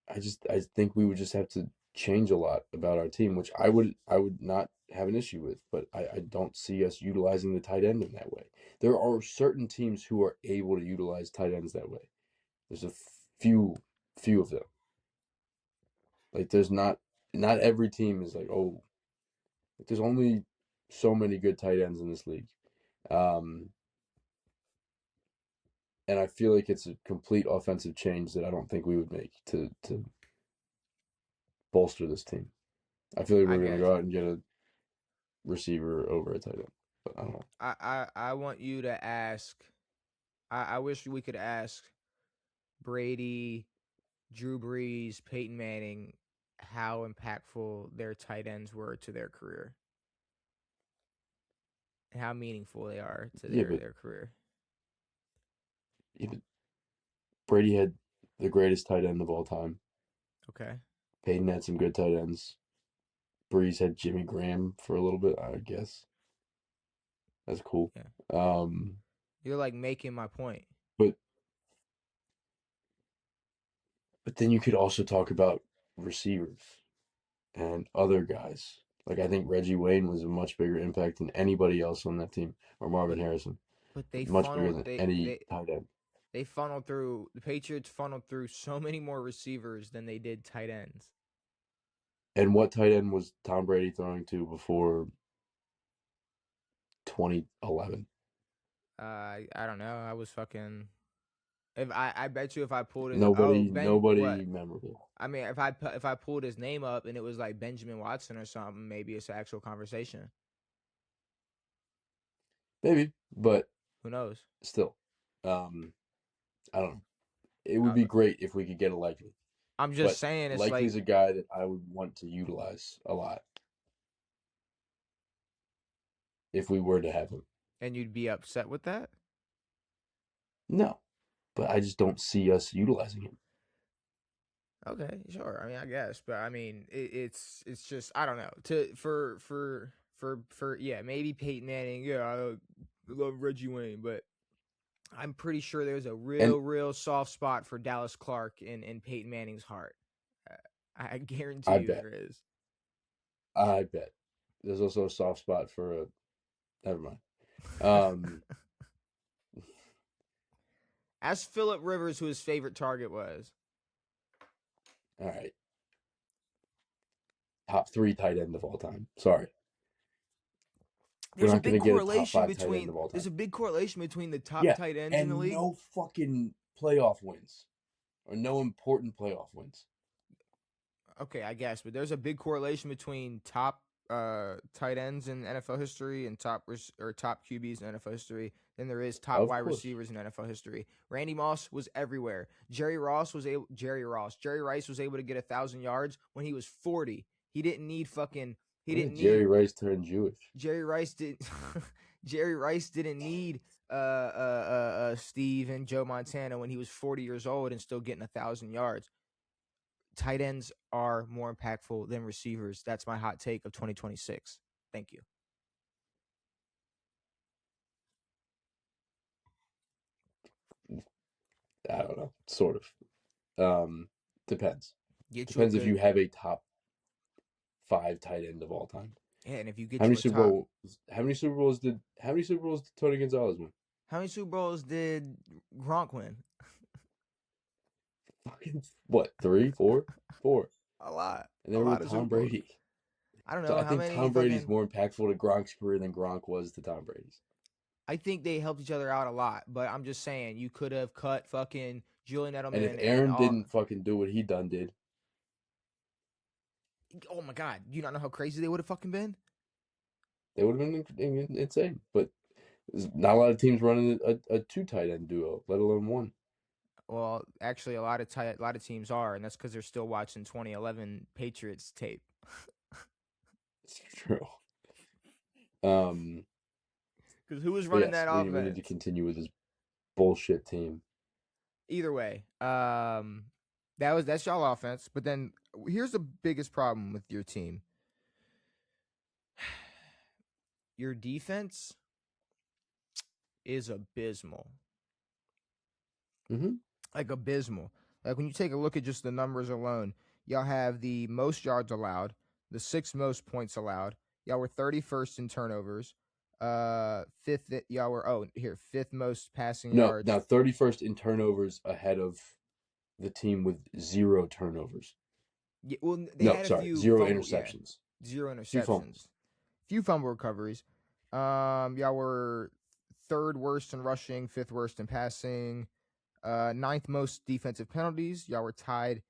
I think we would just have to change a lot about our team, which I would not have an issue with. But I don't see us utilizing the tight end in that way. There are certain teams who are able to utilize tight ends that way. There's a few of them. Like there's not every team is like, oh, like, there's only so many good tight ends in this league. Um, and I feel like it's a complete offensive change that I don't think we would make to bolster this team. I feel like I we're gonna got go you. out and get a receiver over a tight end, but I don't know. I want you to ask. I wish we could ask Brady, Drew Brees, Peyton Manning how impactful their tight ends were to their career and how meaningful they are to Yeah, but, their career. yeah, but Brady had the greatest tight end of all time. Okay. Peyton had some good tight ends. Breeze had Jimmy Graham for a little bit, I guess. That's cool. Yeah. Um, You're like making my point. but then you could also talk about receivers and other guys. Like I think Reggie Wayne was a much bigger impact than anybody else on that team, or Marvin But Harrison, but much bigger than any tight end. they funneled through the Patriots funneled through so many more receivers than they did tight ends. And what tight end was Tom Brady throwing to before 2011? I don't know. I was fucking. If I bet you if I pulled his Nobody memorable. I mean if I pulled his name up and it was like Benjamin Watson or something, maybe it's an actual conversation. Maybe, but Who knows? still, um, I don't know. It would Uh, be great if we could get a Likely, I'm just but saying it's like, Likely's a guy that I would want to utilize a lot if we were to have him. and you'd be upset with that. No, but I just don't see us utilizing him. Okay, sure. I mean, I guess, but I mean, it's just I don't know. To for yeah, maybe Peyton Manning. Yeah, I love Reggie Wayne, but I'm pretty sure there's a And real soft spot for Dallas Clark in Peyton Manning's heart. Uh, I guarantee I you bet, there is. I bet there's also a soft spot for a. Never mind. Um, Ask Philip Rivers who his favorite target was. All right. Top 3 tight end of all time. Sorry. We're There's a not going big to get a top correlation 5 tight end between of all there's time. a big correlation between the top Yeah, tight ends in the and league. no fucking playoff wins or no important playoff wins. Okay, I guess, but there's a big correlation between top tight ends in NFL history and top QBs in NFL history than there is top Of wide course. receivers in NFL history. Randy Moss was everywhere. Jerry Rice was able to get 1,000 yards when he was 40. He didn't need fucking. He When didn't did Jerry need. Rice turn Jewish? Jerry Rice did. Jerry Rice didn't need Steve and Joe Montana when he was 40 years old and still getting 1,000 yards. Tight ends are more impactful than receivers. That's my hot take of 2026. Thank you. I don't know. Sort of. Depends. Get you a Depends if good. you have a top 5 tight end of all time. Yeah, and if you How get many you a Super top. Bowls? How many Super Bowls did Tony Gonzalez win? How many Super Bowls did Gronk win? Fucking what? 3, 4, 4, A lot. and A they were lot with of Tom Super Bowls. Brady. I don't So know I how think many Tom Brady's fucking. more impactful to Gronk's career than Gronk was to Tom Brady's. I think they helped each other out a lot, but I'm just saying you could have cut fucking Julian And if Edelman and Aaron all. didn't fucking do what he did, Oh my God, you don't know how crazy they would have fucking been. they would have been insane. But there's not a lot of teams running a 2 tight end duo, let alone 1. Well, actually, a lot of teams are, and that's because they're still watching 2011 Patriots tape. It's true. Because who was But running yes, that we need to offense? continue with this bullshit team. Either way, that's y'all offense. But then here's the biggest problem with your team. Your defense is abysmal. Mm-hmm. Like abysmal. Like when you take a look at just the numbers alone, y'all have the most yards allowed, the 6th most points allowed. Y'all were 31st in turnovers. Fifth y'all were fifth most passing No, yards. now 31st in turnovers ahead of the team with 0 turnovers. Yeah, well, they No, had a sorry, few 0 fumble, interceptions. 0 Few fumbles. interceptions, few fumble recoveries. Y'all were 3rd worst in rushing, 5th worst in passing, 9th most defensive penalties. Y'all were tied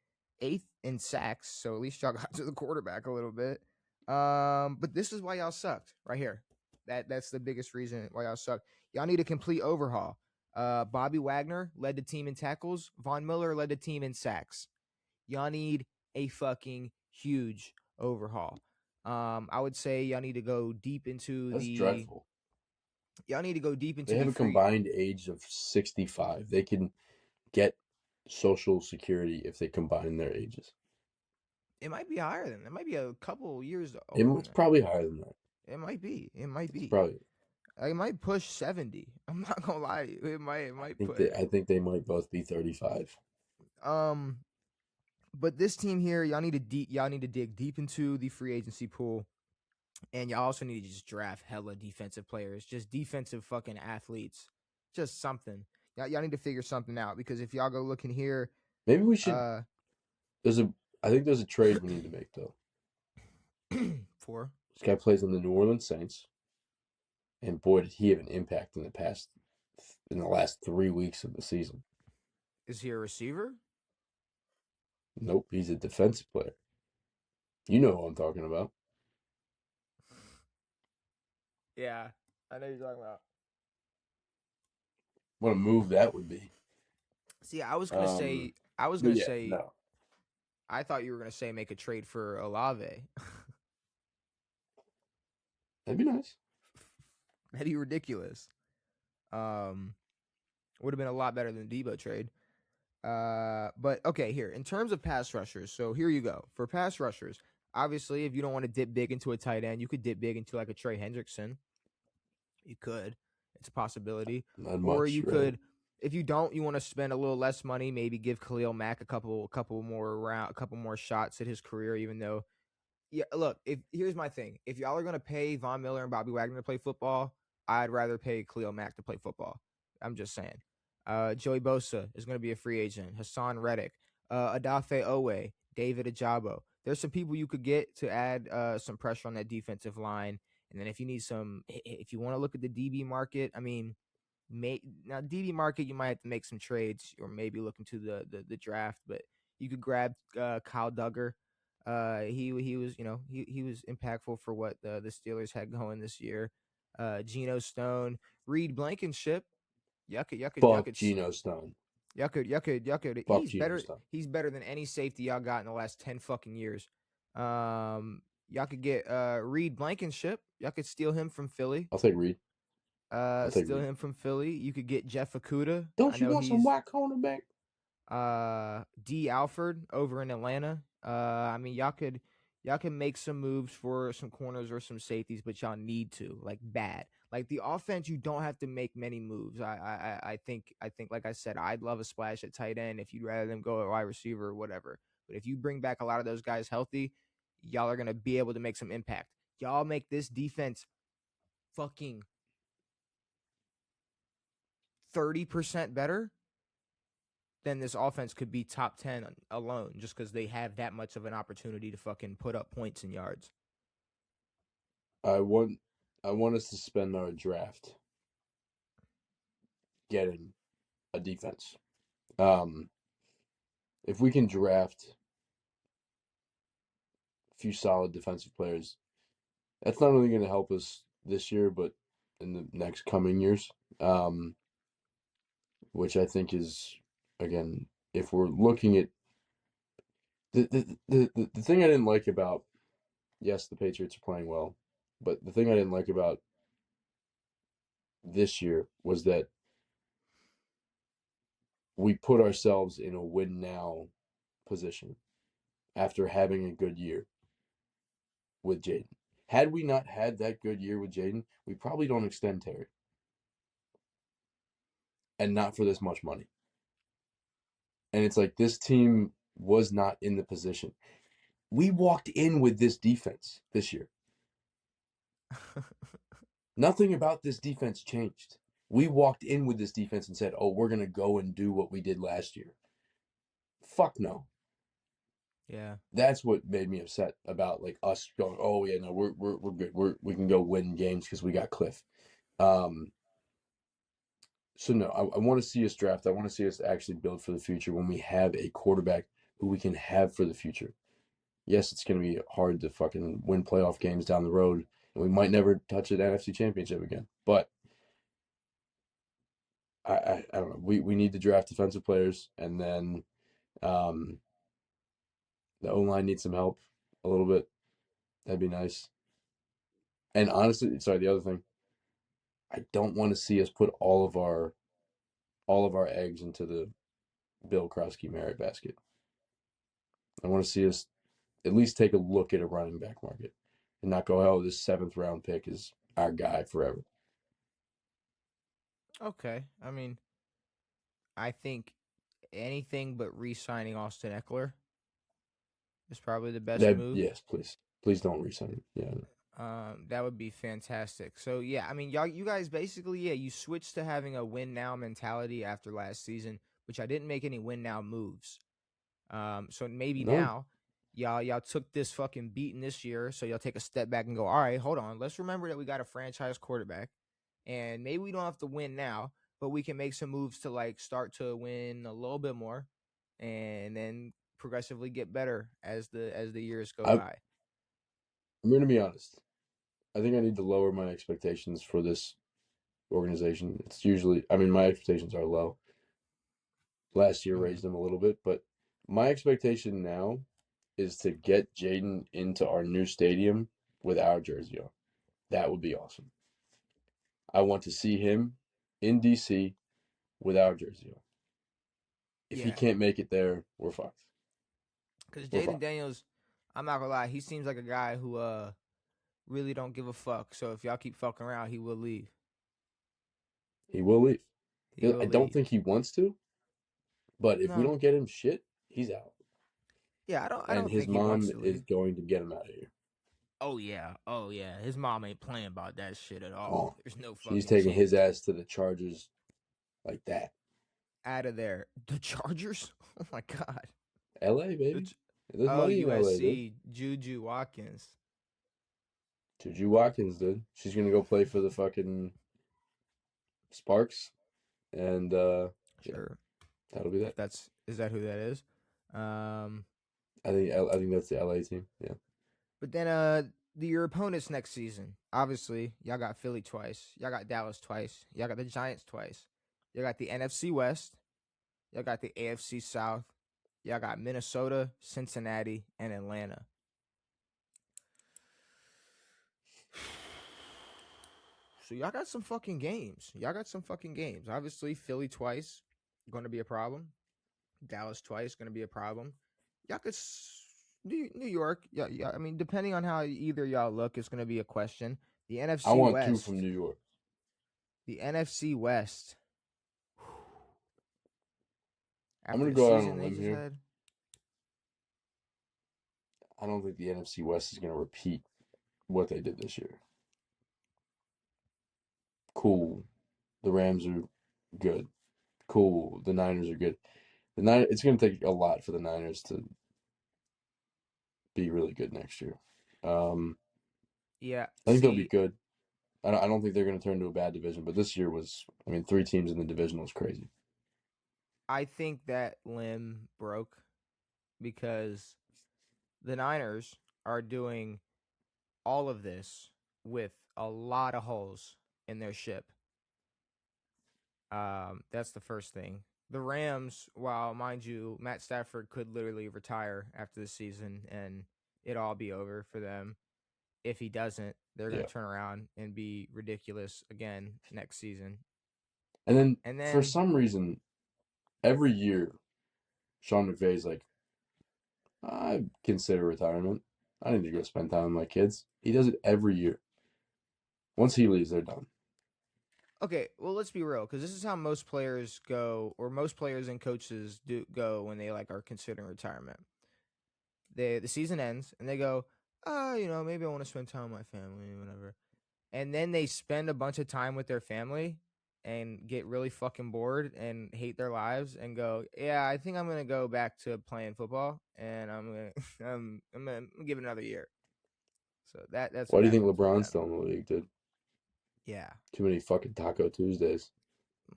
8th in sacks, so at least y'all got to the quarterback a little bit. But this is why y'all sucked right here. That's the biggest reason why y'all sucked. Y'all need a complete overhaul. Bobby Wagner led the team in tackles. Von Miller led the team in sacks. Y'all need a fucking huge overhaul. I would say y'all need to go deep into That's dreadful. Y'all need to go deep into They have the a combined age of 65. They can get Social Security if they combine their ages. It might be higher than that. It might be a couple years older than It's that. probably higher than that. It might be. It's probably. It might push 70. I'm not gonna lie to you. It might push. I think they might both be 35. But this team here, y'all need to dig deep into the free agency pool. And y'all also need to just draft hella defensive players, just defensive fucking athletes, just something. Y'all need to figure something out because if y'all go looking here, maybe we should. I think there's a trade we need to make though. for This guy plays on the New Orleans Saints, and boy, did he have an impact in the last 3 weeks of the season. Is he a receiver? Nope, he's a defensive player. You know who I'm talking about. Yeah, I know you're talking about. What a move that would be. See, I was gonna say, no. I thought you were gonna say make a trade for Olave. That'd be nice. That'd be ridiculous. Would have been a lot better than the Debo trade. But okay, here in terms of pass rushers. So here you go for pass rushers. Obviously, if you don't want to dip big into a tight end, you could dip big into like a Trey Hendrickson. You could. It's a possibility. Not Or much, you right? could, if you don't, you want to spend a little less money, maybe give Khalil Mack a couple more shots at his career, even though look, here's my thing. If y'all are gonna pay Von Miller and Bobby Wagner to play football, I'd rather pay Khalil Mack to play football. I'm just saying. Joey Bosa is gonna be a free agent. Hassan Reddick, Adafe Owe, David Ajabo. There's some people you could get to add some pressure on that defensive line. And then if you need if you want to look at the DB market, I mean, now DB market, you might have to make some trades or maybe look into the draft. But you could grab Kyle Duggar. He was he was impactful for what the Steelers had going this year. Geno Stone, Reed Blankenship. Fuck Geno Stone. Y'all could. Fuck Geno Stone. He's better than any safety y'all got in the last 10 fucking years. Y'all could get Reed Blankenship. Y'all could steal him from Philly. I'll take Reed. Steal him from Philly. You could get Jeff Okudah. Don't you want some white cornerback? D. Alford over in Atlanta. I mean, y'all could make some moves for some corners or some safeties, but y'all need to, like, bad. Like the offense, you don't have to make many moves. I think like I said, I'd love a splash at tight end if you'd rather them go at wide receiver or whatever. But if you bring back a lot of those guys healthy, y'all are gonna be able to make some impact. Y'all make this defense fucking 30% better, then this offense could be top 10 alone just because they have that much of an opportunity to fucking put up points and yards. I want us to spend our draft getting a defense. If we can draft a few solid defensive players, that's not only going to help us this year, but in the next coming years. Which I think is, again, if we're looking at the thing I didn't like about, yes, the Patriots are playing well, but the thing I didn't like about this year was that we put ourselves in a win now position after having a good year with Jaden. Had we not had that good year with Jaden, we probably don't extend Terry. And not for this much money. And it's like this team was not in the position. We walked in with this defense this year. Nothing about this defense changed. We walked in with this defense and said, oh, we're going to go and do what we did last year. Fuck no. Yeah. That's what made me upset about like us going, oh yeah, no, we're good. We can go win games because we got Cliff. So no, I want to see us draft. I want to see us actually build for the future when we have a quarterback who we can have for the future. Yes, it's going to be hard to fucking win playoff games down the road, and we might never touch an NFC championship again. But I don't know. We need to draft defensive players, and then the O-line needs some help a little bit. That'd be nice. And honestly, sorry, the other thing, I don't want to see us put all of our eggs into the Bill Krosky merit basket. I want to see us at least take a look at a running back market and not go, oh, this 7th round pick is our guy forever. Okay. I mean, I think anything but re-signing Austin Eckler is probably the best move. Yes, please. Please don't re-sign him. Yeah. That would be fantastic. So yeah, I mean, you guys basically, you switched to having a win now mentality after last season, which I didn't make any win now moves. So maybe now y'all took this fucking beating this year, so y'all take a step back and go, all right, hold on, let's remember that we got a franchise quarterback, and maybe we don't have to win now, but we can make some moves to like start to win a little bit more, and then progressively get better as the years go by. I'm going to be honest. I think I need to lower my expectations for this organization. It's usually, I mean, my expectations are low. Last year raised them a little bit, but my expectation now is to get Jaden into our new stadium with our jersey on. That would be awesome. I want to see him in DC with our jersey on. If he can't make it there, we're fucked. Because Jaden Daniels, I'm not gonna lie, he seems like a guy who really don't give a fuck. So if y'all keep fucking around, he will leave. He will leave. I don't think he wants to, but if we don't get him shit, he's out. Yeah, I don't and his think mom is going to get him out of here. Oh yeah. His mom ain't playing about that shit at all. There's no fucking She's taking chance. his ass to the Chargers like that. Out of there. The Chargers? Oh my god. LA, baby. There's Oh, money in LA, dude. USC, Juju Watkins. Juju Watkins, dude. She's gonna go play for the fucking Sparks, and yeah, Sure. that'll be that. Is that who that is? Um, I think that's the LA team. Yeah. but then your opponents next season. Obviously, y'all got Philly twice. Y'all got Dallas twice. Y'all got the Giants twice. Y'all got the NFC West. Y'all got the AFC South. Y'all got Minnesota, Cincinnati, and Atlanta. So y'all got some fucking games. Obviously, Philly twice, going to be a problem. Dallas twice, going to be a problem. Y'all could New York. Yeah, yeah. I mean, depending on how either y'all look, it's going to be a question. The I NFC want two West. from New York. The NFC West. I'm After gonna the go out on season a they limb just here. had. I don't think the NFC West is gonna repeat what they did this year. Cool. The Rams are good. Cool. The Niners are good. It's gonna take a lot for the Niners to be really good next year. Yeah. I think they'll be See, good. I don't think they're gonna turn into a bad division, but this year was, I mean, 3 teams in the division was crazy. I think that limb broke because the Niners are doing all of this with a lot of holes in their ship. That's the first thing. The Rams, while mind you, Matt Stafford could literally retire after the season and it all be over for them. If he doesn't, they're going Yeah. to turn around and be ridiculous again next season. And then And for then, some reason, every year, Sean McVay's like, I consider retirement. I need to go spend time with my kids. He does it every year. Once he leaves, they're done. okay, well, let's be real, because this is how most players go, or most players and coaches do go when they like are considering retirement. The season ends and they go, maybe I want to spend time with my family, whatever. And then they spend a bunch of time with their family and get really fucking bored and hate their lives and go, yeah, I think I'm gonna go back to playing football and I'm gonna I'm gonna give it another year. So that's Why what do you think happens with LeBron's them. still in the league, dude? Yeah, Too many fucking Taco Tuesdays.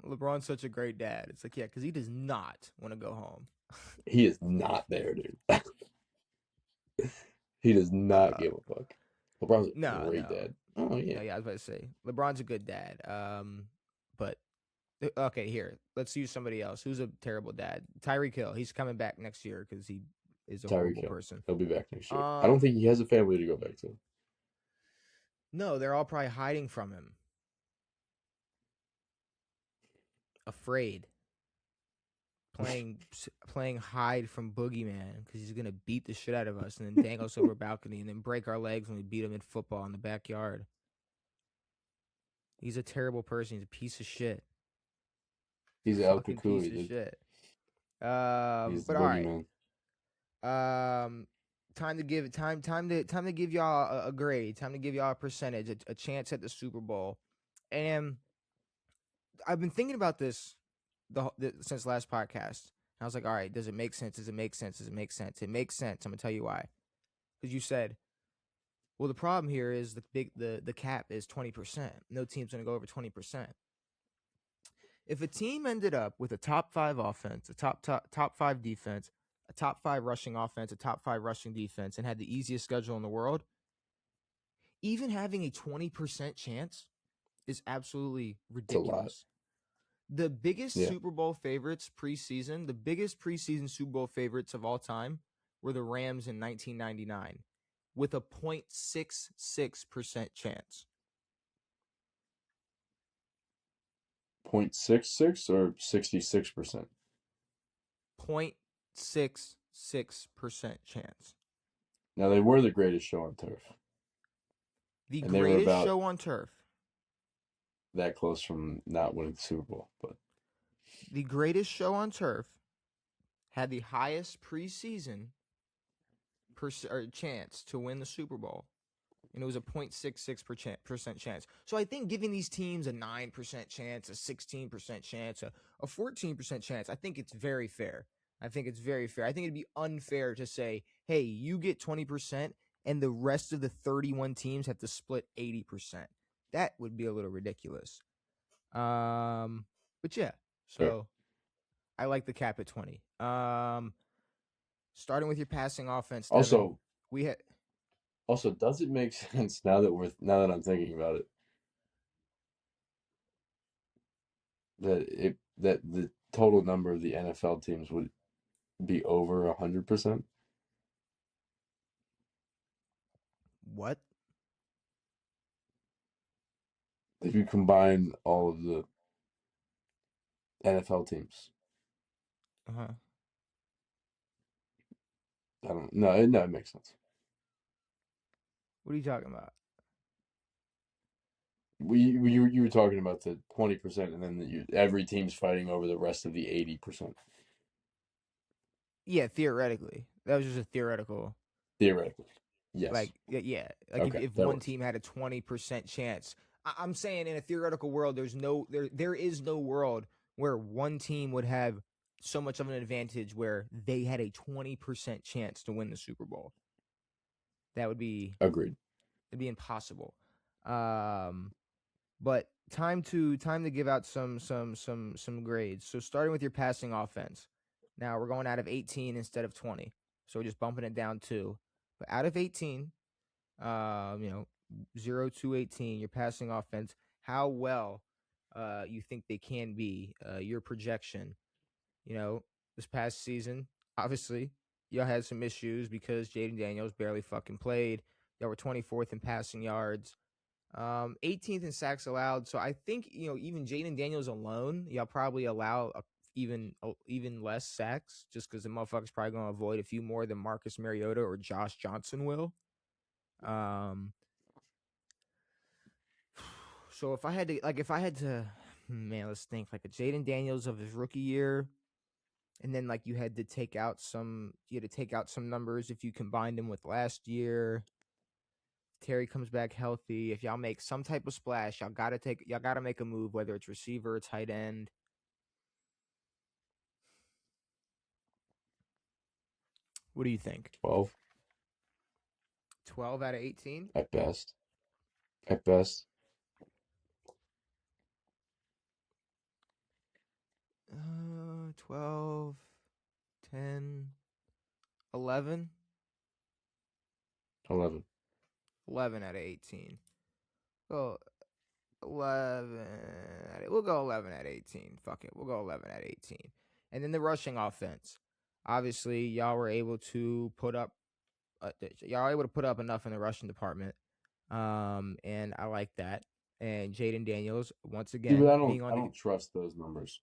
LeBron's such a great dad. It's like, yeah, because he does not want to go home. He is not there, dude. He does not uh, give a fuck. LeBron's a no, great no, dad. Oh yeah. no. Yeah, I was about to say LeBron's a good dad. But okay, here, let's use somebody else who's a terrible dad. Tyreek Hill. He's coming back next year because he is a Tyreek horrible Hill. person. He'll be back next year. I don't Um, think he has a family to go back to. no, they're all probably hiding from him, afraid, playing hide from Boogeyman because he's gonna beat the shit out of us and then dangle us over a balcony and then break our legs when we beat him in football in the backyard. He's a terrible person. He's a piece of shit. He's El Fucking piece Kukui, of dude. shit. He's the But all right. boogeyman. Time to give y'all a grade. Time to give y'all a percentage, a chance at the Super Bowl. And I've been thinking about this since last podcast. I was like, all right, does it make sense? Does it make sense? Does it make sense? It makes sense. I'm gonna tell you why. Because you said, well, the problem here is the cap is 20%. No team's gonna go over 20%. If a team ended up with a top 5 offense, a top 5 defense, a top 5 rushing offense, a top 5 rushing defense, and had the easiest schedule in the world, even having a 20% chance is absolutely It's a lot. ridiculous. The biggest Yeah. Super Bowl favorites preseason, the biggest preseason Super Bowl favorites of all time were the Rams in 1999 with a 0.66% chance. 0.66 or 66%. 0.66% chance. Now they were the greatest show on turf. The And they were greatest about show on turf. that close from not winning the Super Bowl, but The greatest show on turf had the highest preseason chance to win the Super Bowl, and it was a 0.66% chance. So I think giving these teams a 9% chance, a 16% chance, a 14% chance, I think it's very fair. I think it's very fair. I think it'd be unfair to say, hey, you get 20% and the rest of the 31 teams have to split 80%. That would be a little ridiculous. But yeah, Fair. so I like the cap at 20. Starting with your passing offense, Devin. We had Also, does it make sense now that I'm thinking about it that the total number of the NFL teams would be over 100%? what? If you combine all of the NFL teams, Uh-huh. I don't know. It makes sense. What are you talking about? You were talking about the 20%, and then every team's fighting over the rest of the 80%. Yeah, theoretically. That was just a theoretical. Theoretically, yes. Like, yeah. Like Okay, if that one works. team had a 20% chance. I'm saying in a theoretical world, there is no world where one team would have so much of an advantage where they had a 20% chance to win the Super Bowl. That would be Agreed. it'd be impossible. But time to give out some grades. So starting with your passing offense. Now we're going out of 18 instead of 20. So we're just bumping it down 2. But out of 18, 0 to 18, your passing offense, how well you think they can be, your projection. This past season, obviously, y'all had some issues because Jaden Daniels barely fucking played. Y'all were 24th in passing yards, 18th in sacks allowed. So I think, even Jaden Daniels alone, y'all probably allow even less sacks just because the motherfucker's probably going to avoid a few more than Marcus Mariota or Josh Johnson will. So if I had to, man, let's think like a Jaden Daniels of his rookie year, and then like you had to take out some numbers if you combined them with last year. Terry comes back healthy. If y'all make some type of splash, y'all gotta make a move, whether it's receiver or tight end. What do you think? 12 12 out of 18? at best. At best. 12, 10, 11? 11. 11 out of 18. Well, 11. We'll go 11 at 18. Fuck it. We'll go 11 at 18. And then the rushing offense. Obviously, y'all were able to put up enough in the rushing department. And I like that. And Jaden Daniels, once Yeah, but again, being on I the don't trust those numbers.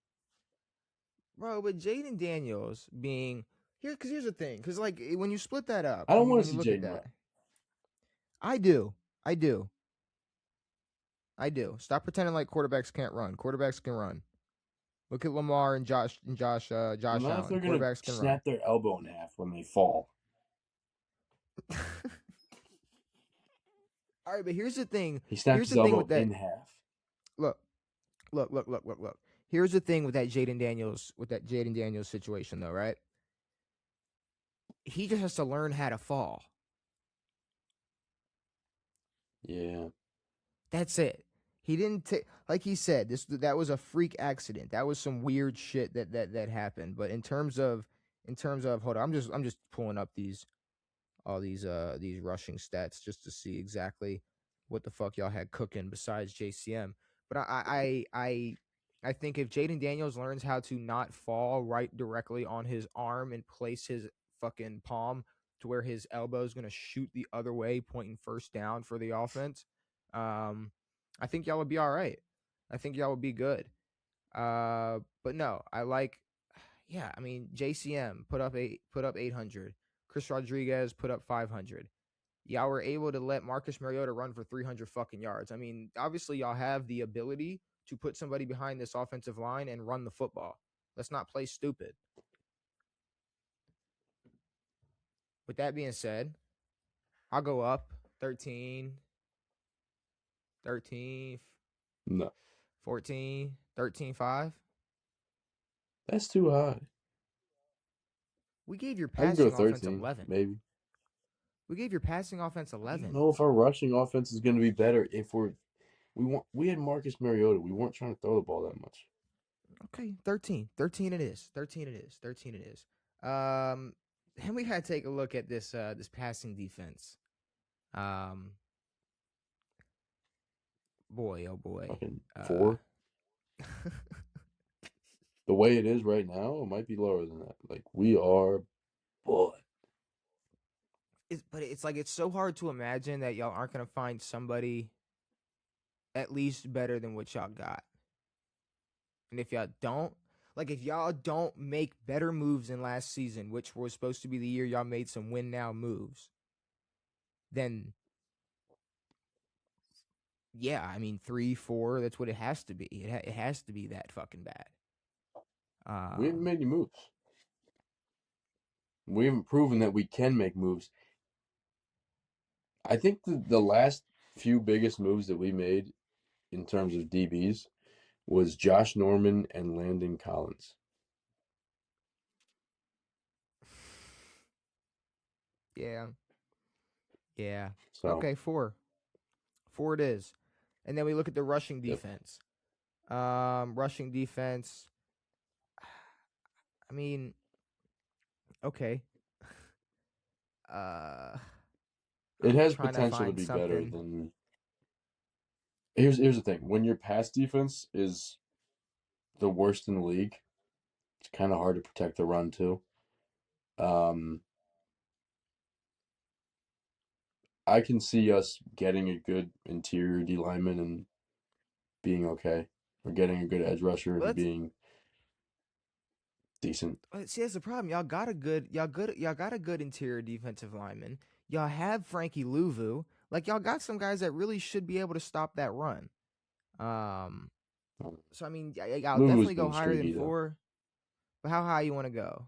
bro, but Jaden Daniels being here, because here's the thing, because like when you split that up, I don't when want to you see look at Jaden run. that, I do. I do. I do. Stop pretending like quarterbacks can't run. Quarterbacks can run. Look at Lamar and Josh Well, not if Allen. they're going to Quarterbacks can run. snap their elbow in half when they fall. All right, but here's the thing. He snapped Here's his the thing elbow with that. in half. Look. Here's the thing with that Jaden Daniels situation, though, right? He just has to learn how to fall. Yeah. That's it. He didn't take, like he said, that was a freak accident. That was some weird shit that happened. But in terms of, hold on, I'm just pulling up all these rushing stats just to see exactly what the fuck y'all had cooking besides JCM. But I think if Jaden Daniels learns how to not fall right directly on his arm and place his fucking palm to where his elbow is gonna shoot the other way, pointing first down for the offense, I think y'all would be all right. I think y'all would be good. But no, I like. Yeah, I mean JCM put up 800. Chris Rodriguez put up 500. Y'all were able to let Marcus Mariota run for 300 fucking yards. I mean, obviously y'all have the ability to put somebody behind this offensive line and run the football. Let's not play stupid. With that being said, I'll go up 13, 13, No. 14, 13, 5. That's too high. We gave your I can go passing offense 13, 11. maybe. We gave your passing offense I don't 11. know if our rushing offense is going to be better if we had Marcus Mariota. We weren't trying to throw the ball that much. Okay, 13. 13 it is. 13 it is. 13 it is. And we gotta take a look at this passing defense. Um Boy, oh boy. Fucking Uh 4. The way it is right now, it might be lower than that. Like, we are, boy. but it's like it's so hard to imagine that y'all aren't gonna find somebody at least better than what y'all got. And if y'all don't, like if y'all don't make better moves than last season, which was supposed to be the year y'all made some win now moves, then yeah, I mean 3, 4, that's what it has to be. It has to be that fucking bad. We haven't Um, made any moves. We haven't proven that we can make moves. I think the last few biggest moves that we made in terms of DBs was Josh Norman and Landon Collins. yeah, yeah. So, Okay, 4, 4 it is. And then we look at the rushing yep. defense. Rushing defense. I mean, okay. Uh, It I'm has trying to potential to find be better something. than. Here's the thing: when your pass defense is the worst in the league, it's kind of hard to protect the run too. Um, I can see us getting a good interior D lineman and being okay, or getting a good edge rusher Well, and being decent. see, that's the problem. Y'all got a good interior defensive lineman. Y'all have Frankie Louvu. Like y'all got some guys that really should be able to stop that run. Um, so I mean, y'all Luvu's definitely go been higher than streaky though. 4. But how high you want to go?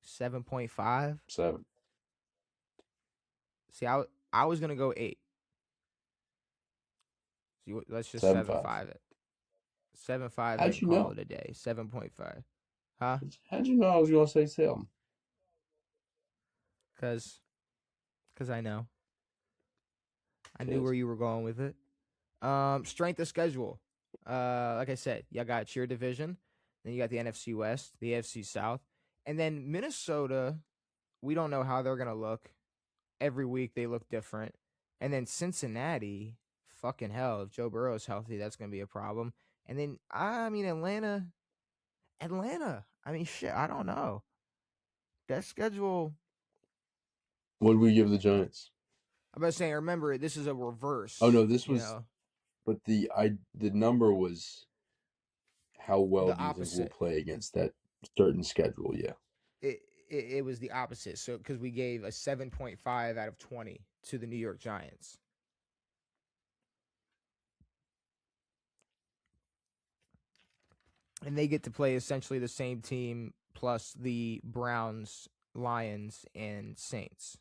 7.5. 7, See, I was gonna go 8. So let's just 7.5. 7.5 it. 7.5 How'd and you call know? it a day. 7.5. Huh? How'd you know I was gonna say Salem? Cause I know. I knew Cause where you were going with it. Strength of schedule. Like I said, y'all got your division, then you got the NFC West, the AFC South, and then Minnesota. We don't know how they're gonna look. Every week they look different, and then Cincinnati. Fucking hell, if Joe Burrow's healthy, that's gonna be a problem. And then I mean Atlanta. Atlanta. I mean shit. I don't know. That schedule. what did we give the Giants? I'm about saying. Remember, this is a Oh reverse. no, this You was. know, But the number was how well the do you think we'll opposite. play against that certain schedule? Yeah. It was the opposite. So because we gave a 7.5 out of 20 to the New York Giants, and they get to play essentially the same team plus the Browns, Lions, and Saints.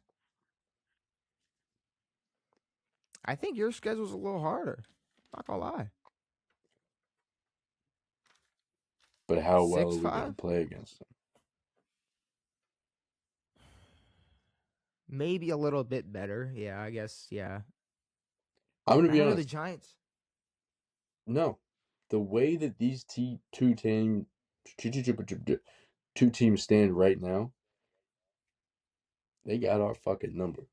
I think your schedule's a little harder. Not gonna lie. But how well Six are we going to five, play against them? maybe a little bit better. Yeah, I guess. Yeah, I'm going to but I be don't know the honest. Giants. No, the way that these two teams stand right now, they got our fucking number.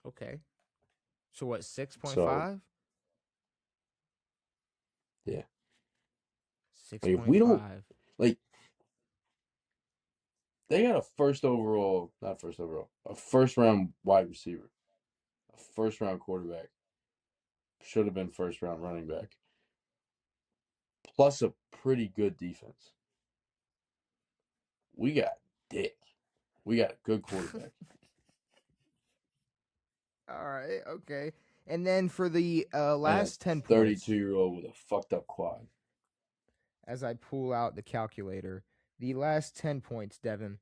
Okay, so what? six point So five, yeah, six like if point we don't five. like, they got a a first round wide receiver, a first round quarterback, should have been first round running back, plus a pretty good defense. We got dick. We got a good quarterback. All right, okay. And then for the And a last 10 points, 32-year-old with a fucked up quad. as I pull out the calculator, the last 10 points, Devin.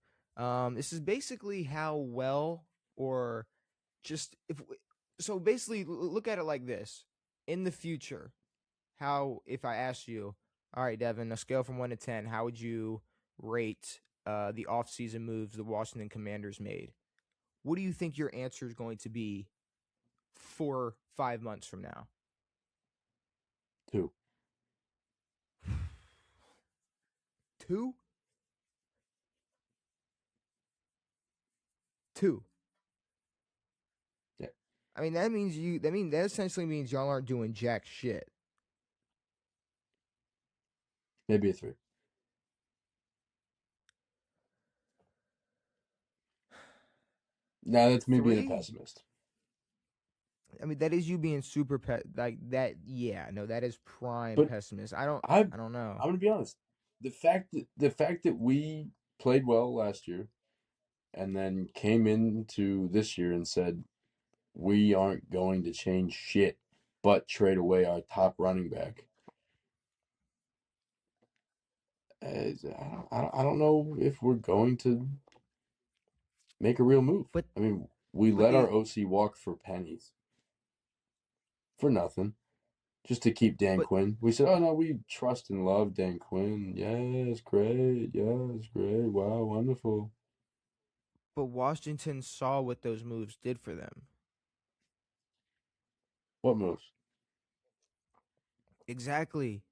This is basically how well or just if so basically look at it like this. In the future, how if I ask you All right, Devin, a scale from 1 to 10, how would you rate the offseason moves the Washington Commanders made? What do you think your answer is going to be 5 months from now? 2. 2? 2. Yeah, I mean, that essentially means y'all aren't doing jack shit. maybe a 3. Now that's me being a 3? pessimist. I mean, that is you being super like that. Yeah, no, that is prime But pessimist. I'm I don't know. gonna be honest. The fact that we played well last year and then came into this year and said we aren't going to change shit but trade away our top running back. I don't know if we're going to make a real move. But I mean, we but let our it OC walk for pennies for nothing just to keep Dan but Quinn. We said, oh no, we trust and love Dan Quinn. Yes, great. Yes, great. Wow, wonderful. but Washington saw what those moves did for them. What moves? Exactly.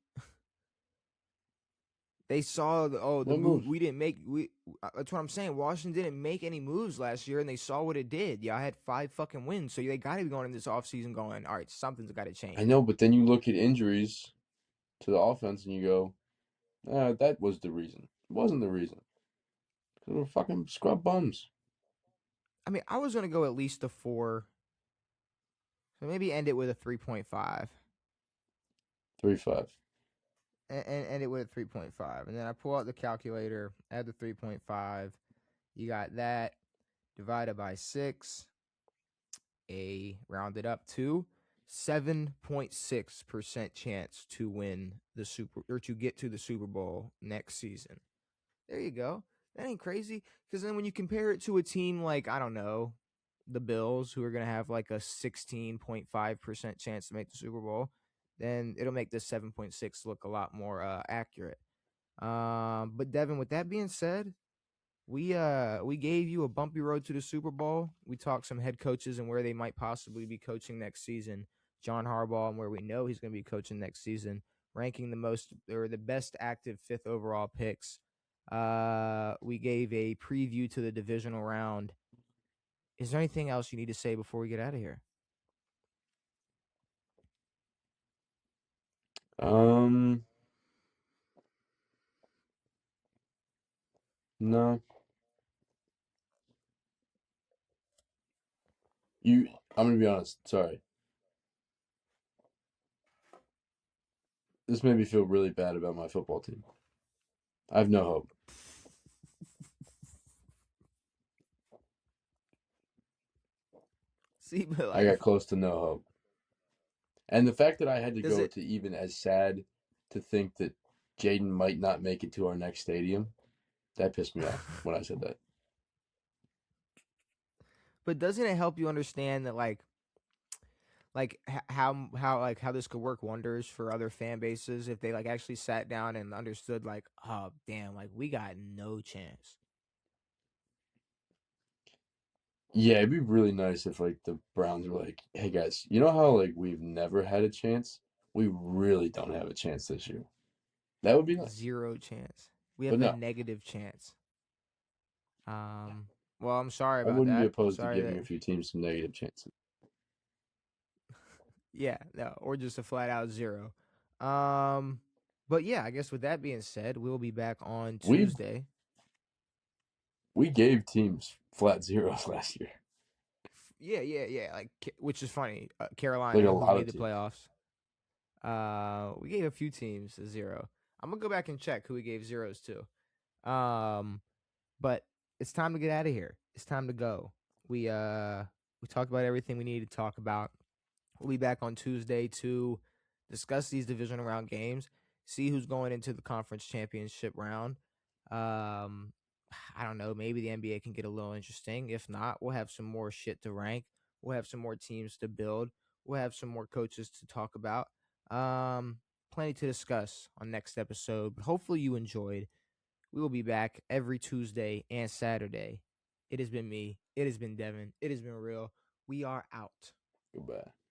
They saw the What move moves? we didn't make. That's what I'm saying. Washington didn't make any moves last year, and they saw what it did. Y'all had 5 fucking wins, so they got to be going into this offseason going, all right, something's got to I change. know, but then you look at injuries to the offense and you go, that was the reason. It wasn't the reason. Because we're fucking scrub bums. I mean, I was gonna go at least a 4, so maybe end it with a 3.5. 3-5. And end it with a 3.5. And then I pull out the calculator, add the 3.5. You got that divided by 6, rounded up to 7.6% chance to win the to get to the Super Bowl next season. There you go. That ain't crazy. Because then when you compare it to a team like, I don't know, the Bills, who are going to have like a 16.5% chance to make the Super Bowl, then it'll make this 7.6 look a lot more accurate. But Devin, with that being said, we gave you a bumpy road to the Super Bowl. We talked some head coaches and where they might possibly be coaching next season. John Harbaugh and where we know he's going to be coaching next season, ranking the best active 5th overall picks. We gave a preview to the divisional round. Is there anything else you need to say before we get out of here? No. I'm gonna be honest, sorry. This made me feel really bad about my football team. I have no hope. See, but I like, got close to no hope. And the fact that I had to does go it? to even as sad to think that Jaden might not make it to our next stadium, that pissed me off when I said that. But doesn't it help you understand that how this could work wonders for other fan bases if they like actually sat down and understood like, oh damn, like we got no chance. Yeah, it'd be really nice if like the Browns were like, "Hey guys, you know how like we've never had a chance? We really don't have a chance this year." That would be nice. Zero chance. We But have a no, negative chance. Well, I'm sorry I about wouldn't be that. opposed to Sorry giving that a few teams some negative chances. yeah, no, or just a flat out zero. Um but yeah, I guess with that being said, we'll be back on We Tuesday. we gave teams flat zeros last year. Yeah, like which is funny. Like a Carolina, who lot made of the teams. playoffs. We gave a few teams a zero. I'm gonna go back and check who we gave zeros to. But it's time to get out of here. It's time to go. We talked about everything we needed to talk about. We'll be back on Tuesday to discuss these divisional round games, see who's going into the conference championship round. Um, I don't know. Maybe the NBA can get a little interesting. If not, we'll have some more shit to rank. We'll have some more teams to build. We'll have some more coaches to talk about. Um, plenty to discuss on next episode, but hopefully you enjoyed. We will be back every Tuesday and Saturday. It has been me. It has been Devin. It has been real. We are out. Goodbye.